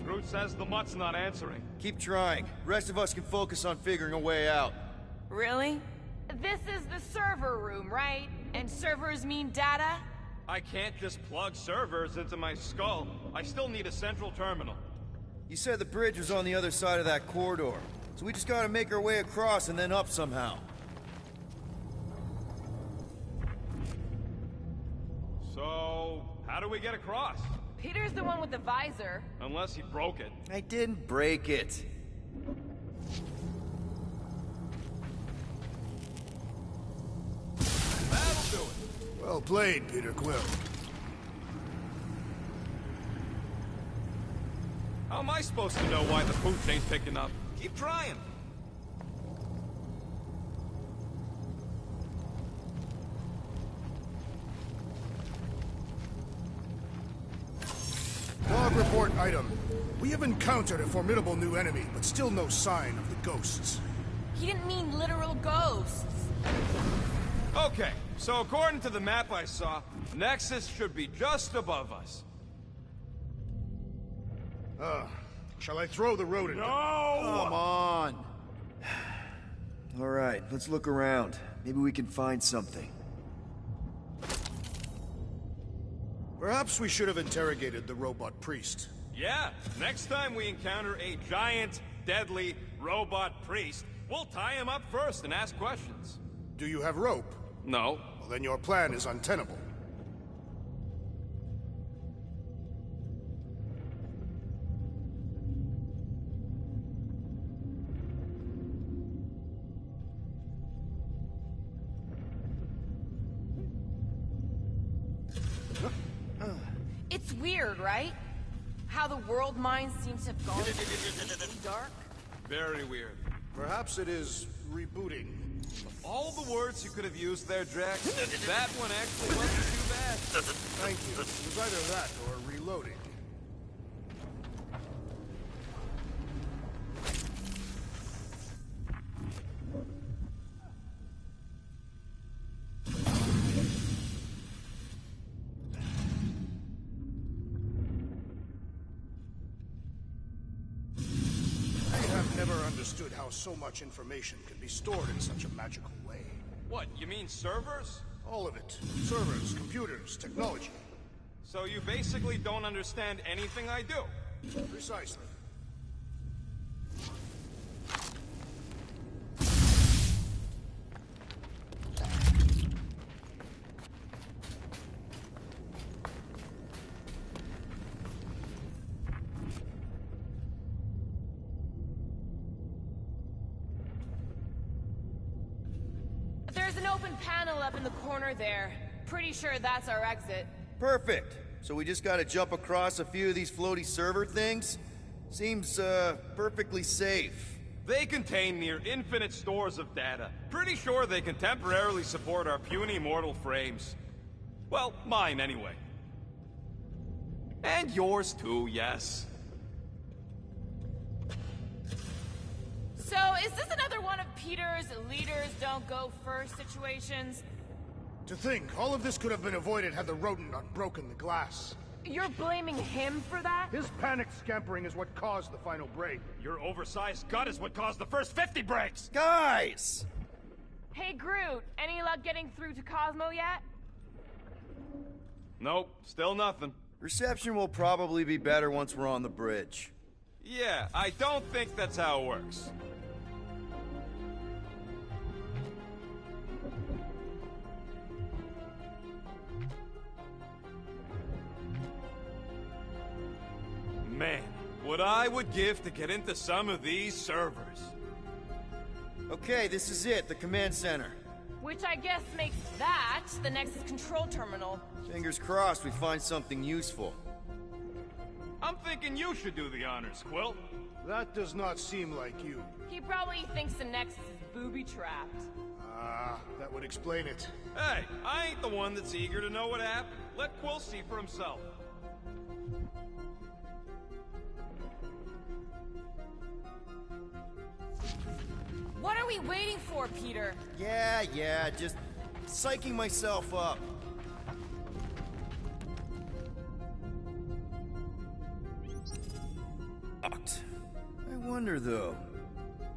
Groot says the mutt's not answering. Keep trying. Rest of us can focus on figuring a way out. Really? This is the server room, right? And servers mean data? I can't just plug servers into my skull. I still need a central terminal. You said the bridge was on the other side of that corridor. So we just gotta make our way across and then up somehow. So, how do we get across? Peter's the one with the visor. Unless he broke it. I didn't break it. That'll do it. Well played, Peter Quill. How am I supposed to know why the pooch ain't picking up? Keep trying. Log report item. We have encountered a formidable new enemy, but still no sign of the ghosts. He didn't mean literal ghosts. Okay, so according to the map I saw, Nexus should be just above us. Shall I throw the rodent? No! Come on. All right, let's look around. Maybe we can find something. Perhaps we should have interrogated the robot priest. Yeah, next time we encounter a giant, deadly robot priest, we'll tie him up first and ask questions. Do you have rope? No. Well, then your plan is untenable. It's weird, right? How the world mind seems to have gone completely dark. Very weird. Perhaps it is rebooting. All the words you could have used there, Drax, that one actually wasn't too bad. Thank you. It was either that or reloading. Understood how so much information can be stored in such a magical way. What, you mean servers? All of it. Servers, computers, technology. So you basically don't understand anything I do? Precisely. There's an open panel up in the corner there. Pretty sure that's our exit. Perfect. So we just gotta jump across a few of these floaty server things? Seems, perfectly safe. They contain near infinite stores of data. Pretty sure they can temporarily support our puny mortal frames. Well, mine anyway. And yours too, yes. So, is this another one of Peter's leaders don't go first situations? To think, all of this could have been avoided had the rodent not broken the glass. You're blaming him for that? His panicked scampering is what caused the final break. Your oversized gut is what caused the first 50 breaks! Guys! Hey, Groot, any luck getting through to Cosmo yet? Nope, still nothing. Reception will probably be better once we're on the bridge. Yeah, I don't think that's how it works. Man, what I would give to get into some of these servers. Okay, this is it, the command center. Which I guess makes that the Nexus control terminal. Fingers crossed we find something useful. I'm thinking you should do the honors, Quill. That does not seem like you. He probably thinks the Nexus is booby-trapped. Ah, that would explain it. Hey, I ain't the one that's eager to know what happened. Let Quill see for himself. What are we waiting for, Peter? Yeah, just psyching myself up. I wonder, though.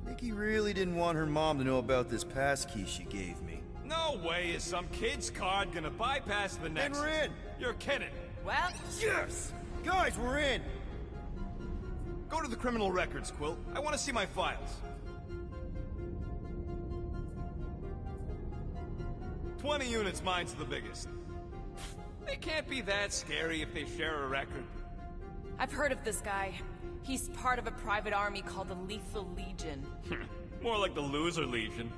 Nikki really didn't want her mom to know about this passkey she gave me. No way is some kid's card gonna bypass the Nexus. And we're in! You're kidding. Well... Yes! Guys, we're in! Go to the criminal records, Quill. I want to see my files. 20 units, mine's the biggest. They can't be that scary if they share a record. I've heard of this guy. He's part of a private army called the Lethal Legion. More like the Loser Legion.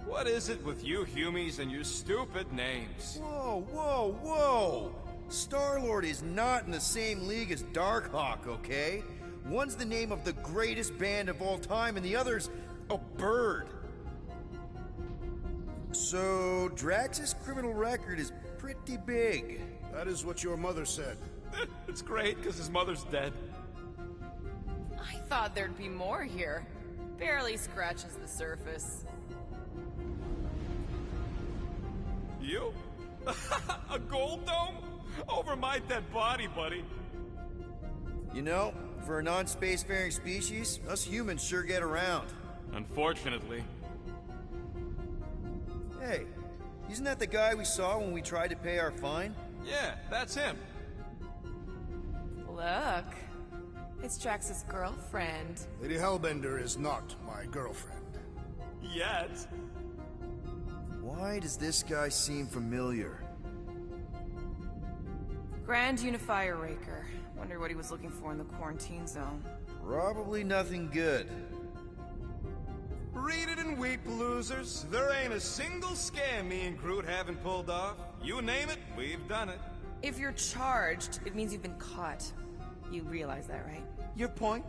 What is it with you Humies and your stupid names? Whoa! Star-Lord is not in the same league as Darkhawk, okay? One's the name of the greatest band of all time, and the other's a bird. So, Drax's criminal record is pretty big. That is what your mother said. It's great, because his mother's dead. I thought there'd be more here. Barely scratches the surface. You? A gold dome? Over my dead body, buddy. You know, for a non-spacefaring species, us humans sure get around. Unfortunately. Isn't that the guy we saw when we tried to pay our fine? Yeah, that's him. Look. It's Drax's girlfriend. Lady Hellbender is not my girlfriend. Yet. Why does this guy seem familiar? Grand Unifier Raker. Wonder what he was looking for in the quarantine zone. Probably nothing good. Read it and weep, losers. There ain't a single scam me and Groot haven't pulled off. You name it, we've done it. If you're charged, it means you've been caught. You realize that, right? Your point?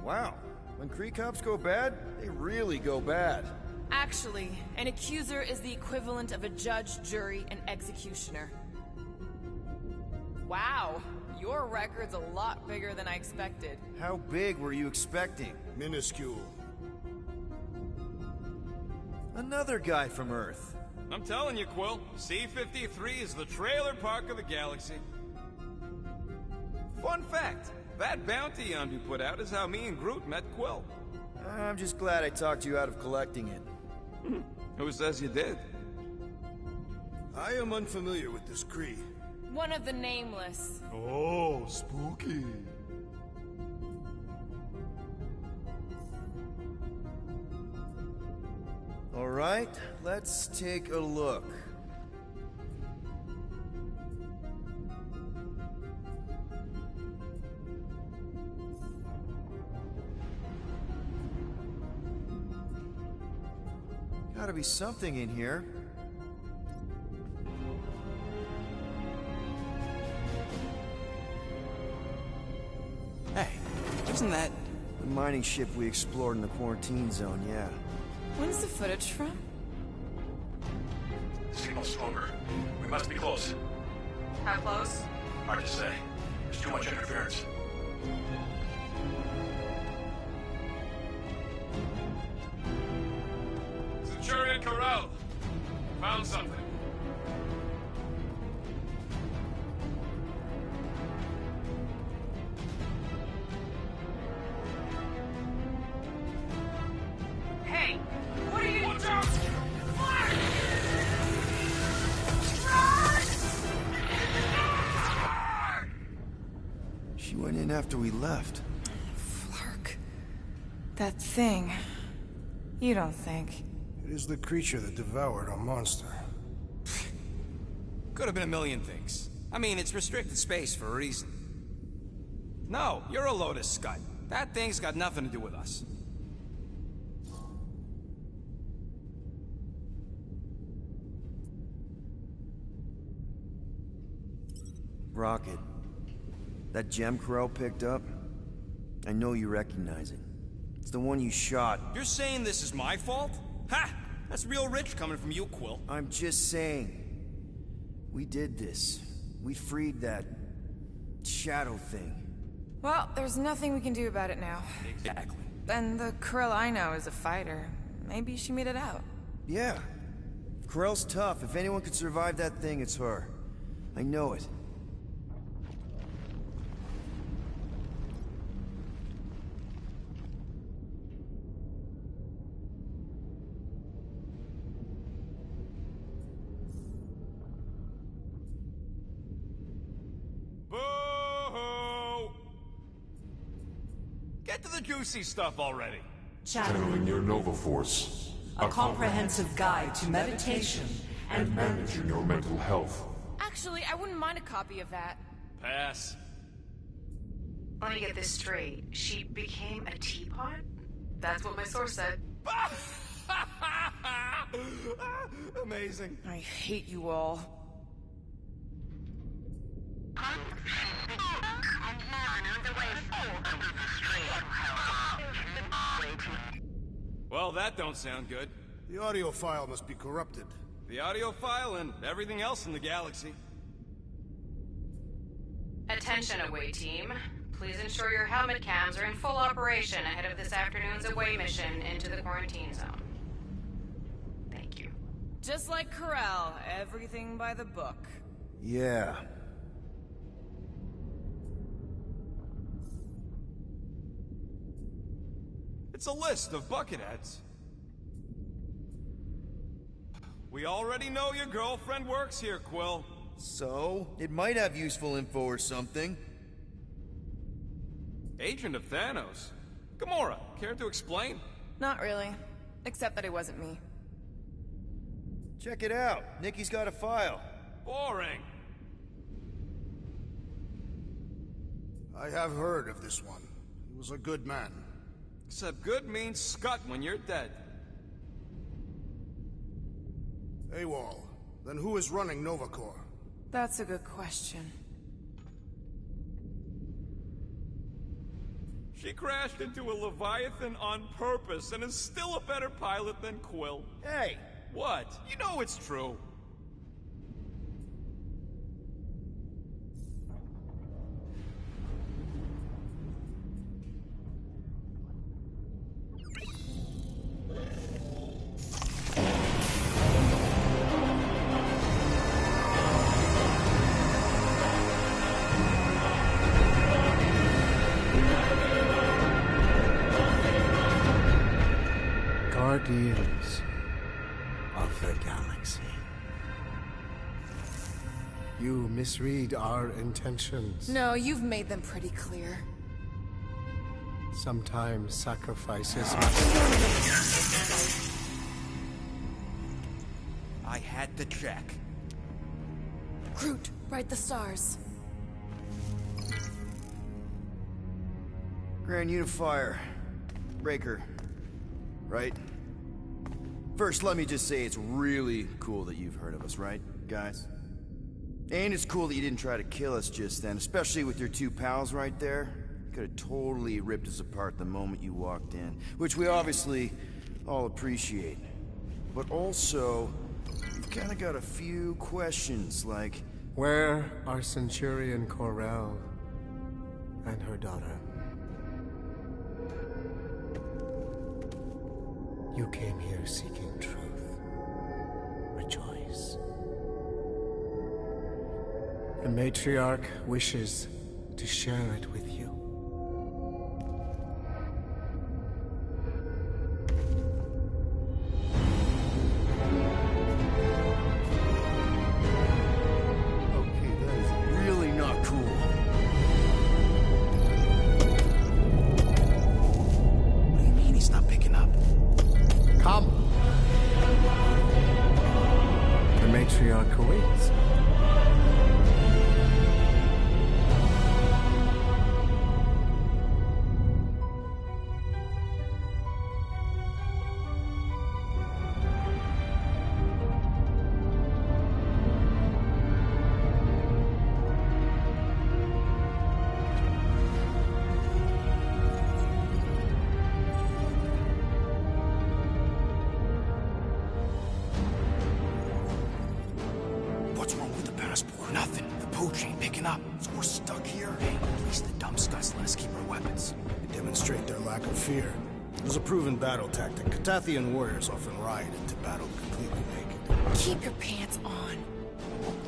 Wow. When Kree cops go bad, they really go bad. Actually, an accuser is the equivalent of a judge, jury, and executioner. Wow, your record's a lot bigger than I expected. How big were you expecting? Minuscule. Another guy from Earth. I'm telling you, Quill, C-53 is the trailer park of the galaxy. Fun fact, that bounty Yondu put out is how me and Groot met Quill. I'm just glad I talked you out of collecting it. Who says you did? I am unfamiliar with this Kree. One of the nameless. Oh, spooky. All right, let's take a look. Gotta be something in here. Hey, isn't that... The mining ship we explored in the quarantine zone, yeah. When's the footage from? Signal stronger. We must be close. How close? Hard to say. There's too much interference. Centurion Corral. Found something. Hey, what are you... Watch out! She went in after we left. Flark. That thing. You don't think. It is the creature that devoured our monster. Could have been a million things. I mean, it's restricted space for a reason. No, you're a load of scud. That thing's got nothing to do with us. Rocket. That gem Corell picked up? I know you recognize it. It's the one you shot. You're saying this is my fault? Ha! That's real rich coming from you, Quill. I'm just saying. We did this. We freed that... shadow thing. Well, there's nothing we can do about it now. Exactly. And the Krill I know is a fighter. Maybe she made it out. Yeah. Corell's tough. If anyone could survive that thing, it's her. I know it. Boo-hoo! Get to the juicy stuff already. Channeling your Nova Force. A comprehensive guide to meditation and managing your mental health. Actually, I wouldn't mind a copy of that. Pass. Let me get this straight. She became a teapot? That's what my source said. Amazing. I hate you all. Well, that don't sound good. The audio file must be corrupted. The audio file and everything else in the galaxy. Attention, away team. Please ensure your helmet cams are in full operation ahead of this afternoon's away mission into the quarantine zone. Thank you. Just like Corral, everything by the book. Yeah. It's a list of bucketheads. We already know your girlfriend works here, Quill. So? It might have useful info or something. Agent of Thanos? Gamora, care to explain? Not really. Except that it wasn't me. Check it out. Nikki's got a file. Boring. I have heard of this one. He was a good man. Except good means scut when you're dead. AWOL. Then who is running Nova Corps? That's a good question. She crashed into a Leviathan on purpose and is still a better pilot than Quill. Hey! What? You know it's true. Guardians of the Galaxy. You misread our intentions. No, you've made them pretty clear. Sometimes sacrifices I had to check. Groot, write the stars. Grand Unifier. Breaker. Right? First, let me just say it's really cool that you've heard of us, right, guys? And it's cool that you didn't try to kill us just then, especially with your two pals right there. You could have totally ripped us apart the moment you walked in, which we obviously all appreciate. But also, we've kind of got a few questions, like... Where are Centurion Corell and her daughter? You came here seeking truth. Rejoice. The matriarch wishes to share it with you. Okay, that is really not cool. What do you mean he's not picking up? Come! The matriarch awaits. What's wrong with the passport? Nothing. The pooch ain't picking up. So we're stuck here. Hey, at least the dumb scuts let us keep our weapons. They demonstrate their lack of fear. It was a proven battle tactic. Katathian warriors often ride into battle completely naked. Keep your pants on.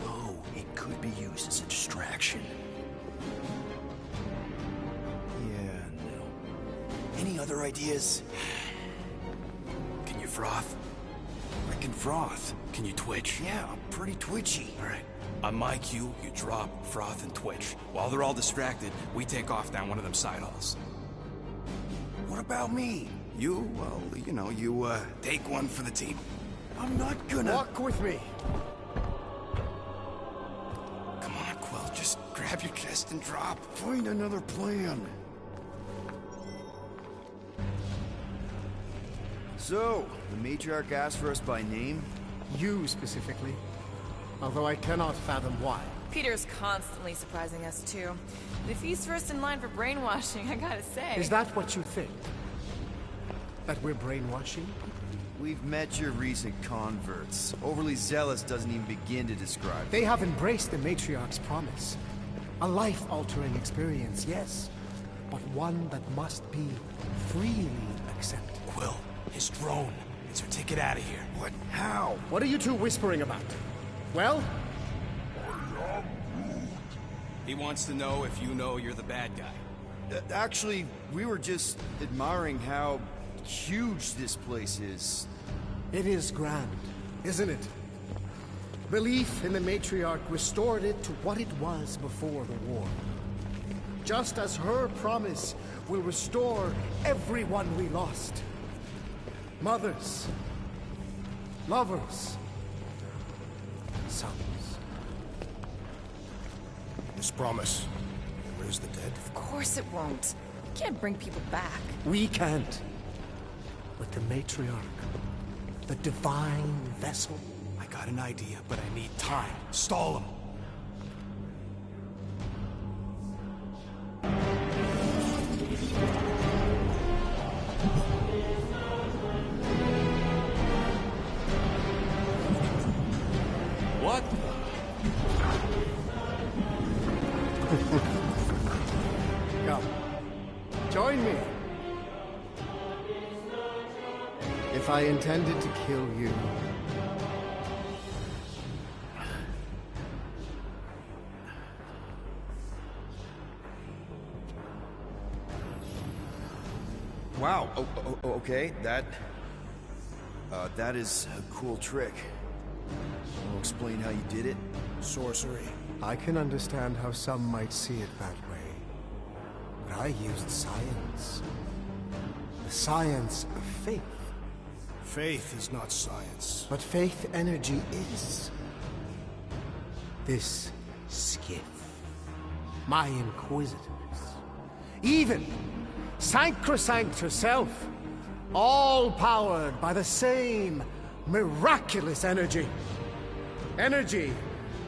Oh, it could be used as a distraction. Yeah, no. Any other ideas? Can you froth? I can froth. Can you twitch? Yeah, I'm pretty twitchy. All right. On my cue, you drop, froth, and twitch. While they're all distracted, we take off down one of them side halls. What about me? You, well, you know, you, take one for the team. I'm not gonna... Walk with me. Come on, Quill, just grab your chest and drop. Find another plan. So, the matriarch asked for us by name? You specifically. Although I cannot fathom why. Peter's constantly surprising us, too. But if he's first in line for brainwashing, I gotta say... Is that what you think? That we're brainwashing? We've met your recent converts. Overly zealous doesn't even begin to describe They have embraced the matriarch's promise. A life-altering experience, yes. But one that must be freely accepted. Quill, his drone. It's our ticket out of here. What? How? What are you two whispering about? Well? He wants to know if you know you're the bad guy. Actually, we were just admiring how huge this place is. It is grand. isn't it? Belief in the matriarch restored it to what it was before the war. Just as her promise will restore everyone we lost. Mothers, lovers, sons. This promise, raise the dead? Of course it won't. You can't bring people back. We can't. But the matriarch, the divine vessel. I got an idea, but I need time. Stall him. What? Come. Join me. If I intended to kill you, Wow. Okay. That is a cool trick. I'll explain how you did it. Sorcery. I can understand how some might see it that way. But I used science. The science of faith. Faith is not science. But faith energy is. This skiff. My inquisitors. Even Sancrosanct herself. All powered by the same miraculous energy. Energy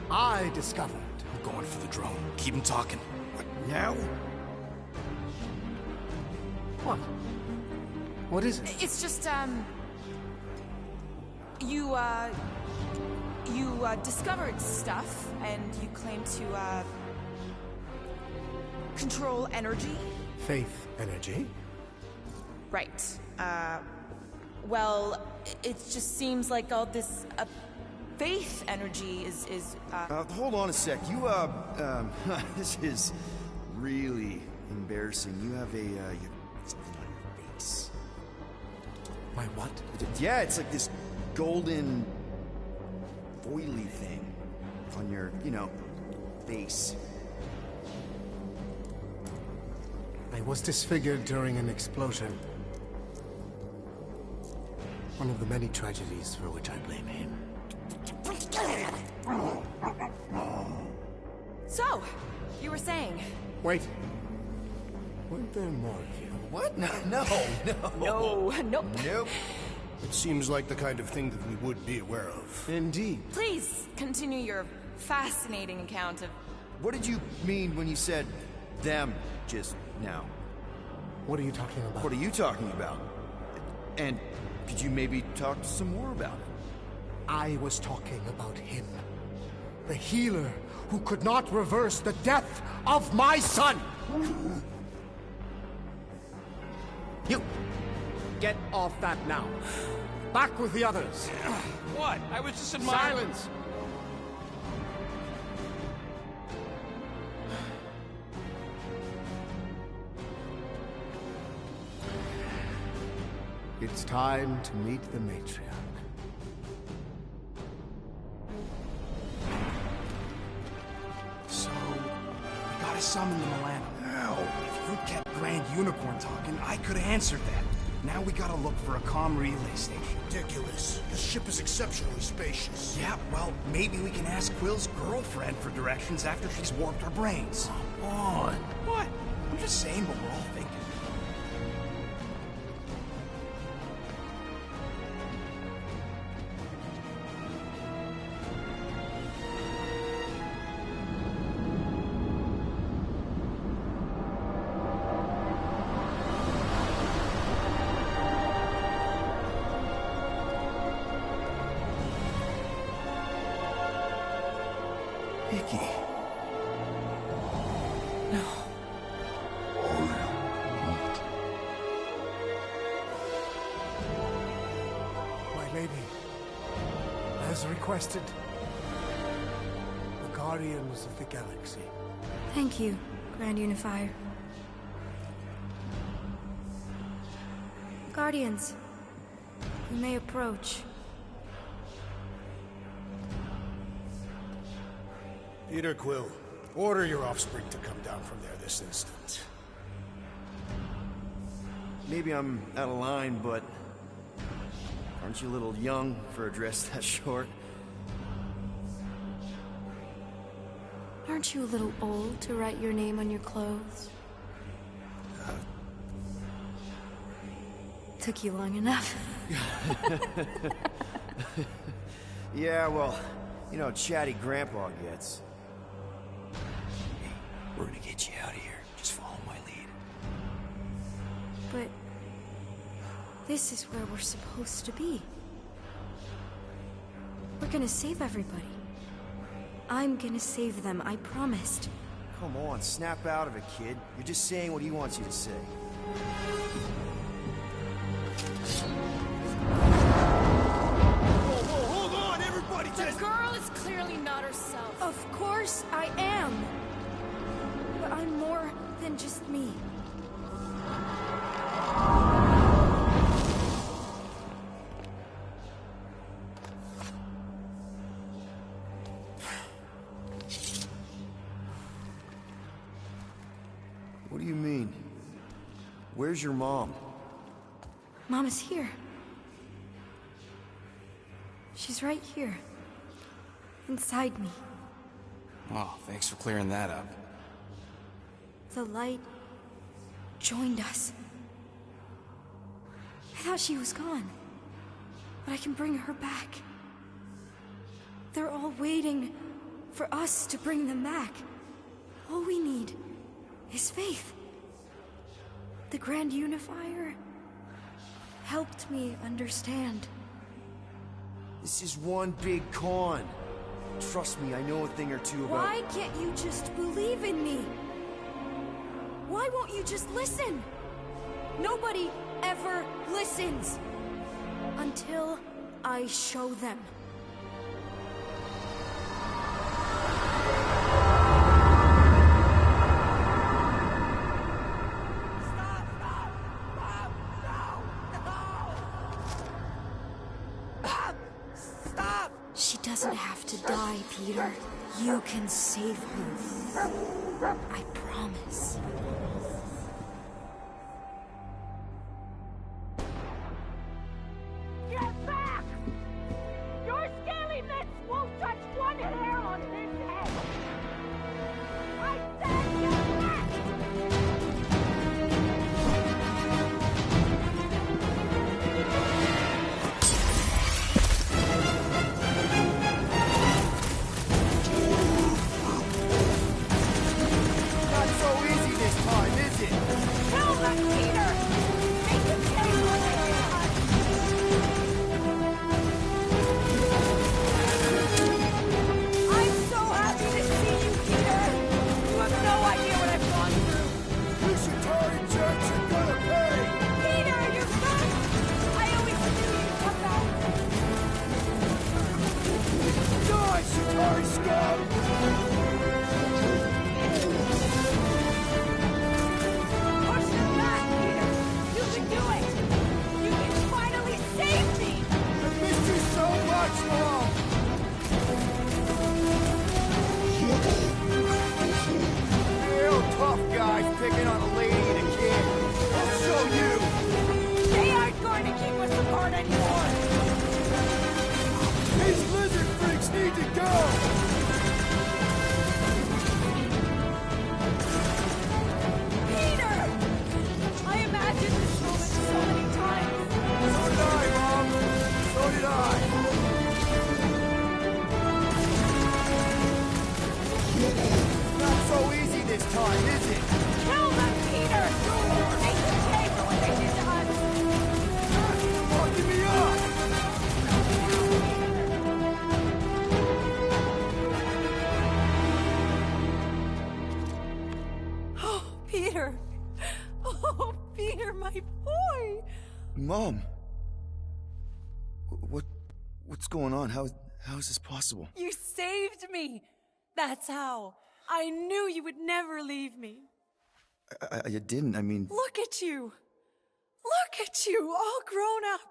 I discovered. I'm going for the drone. Keep him talking. What, now? What? What is it? It's just, you discovered stuff, and you claim to, control energy? Faith energy? Right. Well, it just seems like all this, faith energy is Hold on a sec. You, this is really embarrassing. You have you have something on your face. My what? Yeah, it's like this golden, foily thing on your, face. I was disfigured during an explosion. One of the many tragedies for which I blame him. So, you were saying? Wait. Weren't there more of you? What? No. Nope. It seems like the kind of thing that we would be aware of. Indeed. Please, continue your fascinating account of... What did you mean when you said them just now? What are you talking about? What are you talking about? And could you maybe talk some more about it? I was talking about him. The healer who could not reverse the death of my son! You! Get off that now. Back with the others. What? I was just admiring... Silence! It's time to meet the matriarch. So, we got to summon the Milano. Now, if you kept Grand Unicorn talking, I could have answered that. Now we gotta look for a comm relay station. Ridiculous. This ship is exceptionally spacious. Yeah, well, maybe we can ask Quill's girlfriend for directions after she's warped our brains. Come on. What? I'm just saying what we're all thinking. Vicky. No. My lady, as requested, the Guardians of the Galaxy. Thank you, Grand Unifier. Guardians, you may approach. Peter Quill, order your offspring to come down from there this instant. Maybe I'm out of line, but aren't you a little young for a dress that short? Aren't you a little old to write your name on your clothes? Took you long enough. Yeah, well, you know how chatty Grandpa gets. Hey, we're gonna get you out of here. Just follow my lead. But this is where we're supposed to be. We're gonna save everybody. I'm gonna save them, I promised. Come on, snap out of it, kid. You're just saying what he wants you to say. Whoa, hold on, everybody! The girl is clearly not herself. Of course I am. But I'm more than just me. What do you mean? Where's your mom? Mama's here. She's right here. Inside me. Oh, thanks for clearing that up. The light joined us. I thought she was gone. But I can bring her back. They're all waiting for us to bring them back. All we need is faith. The Grand Unifier helped me understand. This is one big con. Trust me, I know a thing or two about... Why can't you just believe in me? Why won't you just listen? Nobody ever listens. Until I show them. She doesn't have to die, Peter. You can save her. I promise. Get back! Your scaly mitts won't touch one hair on this head! I said get back! Not so easy this time, is it? Kill them, Peter! Make them pay what they did to us! I'm so happy to see you, Peter! You have no idea what I've gone through! You should tarry checks are gonna pay! Peter, you're back! I always knew you'd come back! Die, Shatari Scout! Push them back, Peter! You can do it! You can finally save me! I missed you so much, Mom! Real tough guys picking on a lady and a kid. I'll show you. They aren't going to keep us apart anymore! These lizard freaks need to go! Peter! I imagined this moment so many times! So did I, Mom. So did I. Not so easy this time, is it? Kill them, Peter! Make them pay for what they did to us! You're fucking me up! Oh, Peter! Oh, Peter, my boy! Mom. What's going on? How is this possible? You saved me! That's how. I knew you would never leave me. I didn't, I mean... Look at you! Look at you, all grown up!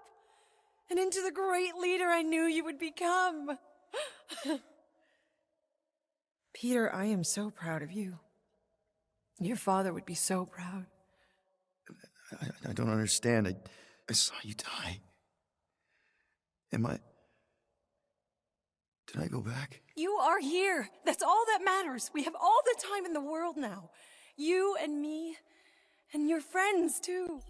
And into the great leader I knew you would become! Peter, I am so proud of you. Your father would be so proud. I don't understand. I saw you die. Did I go back? You are here. That's all that matters. We have all the time in the world now. You and me, and your friends, too.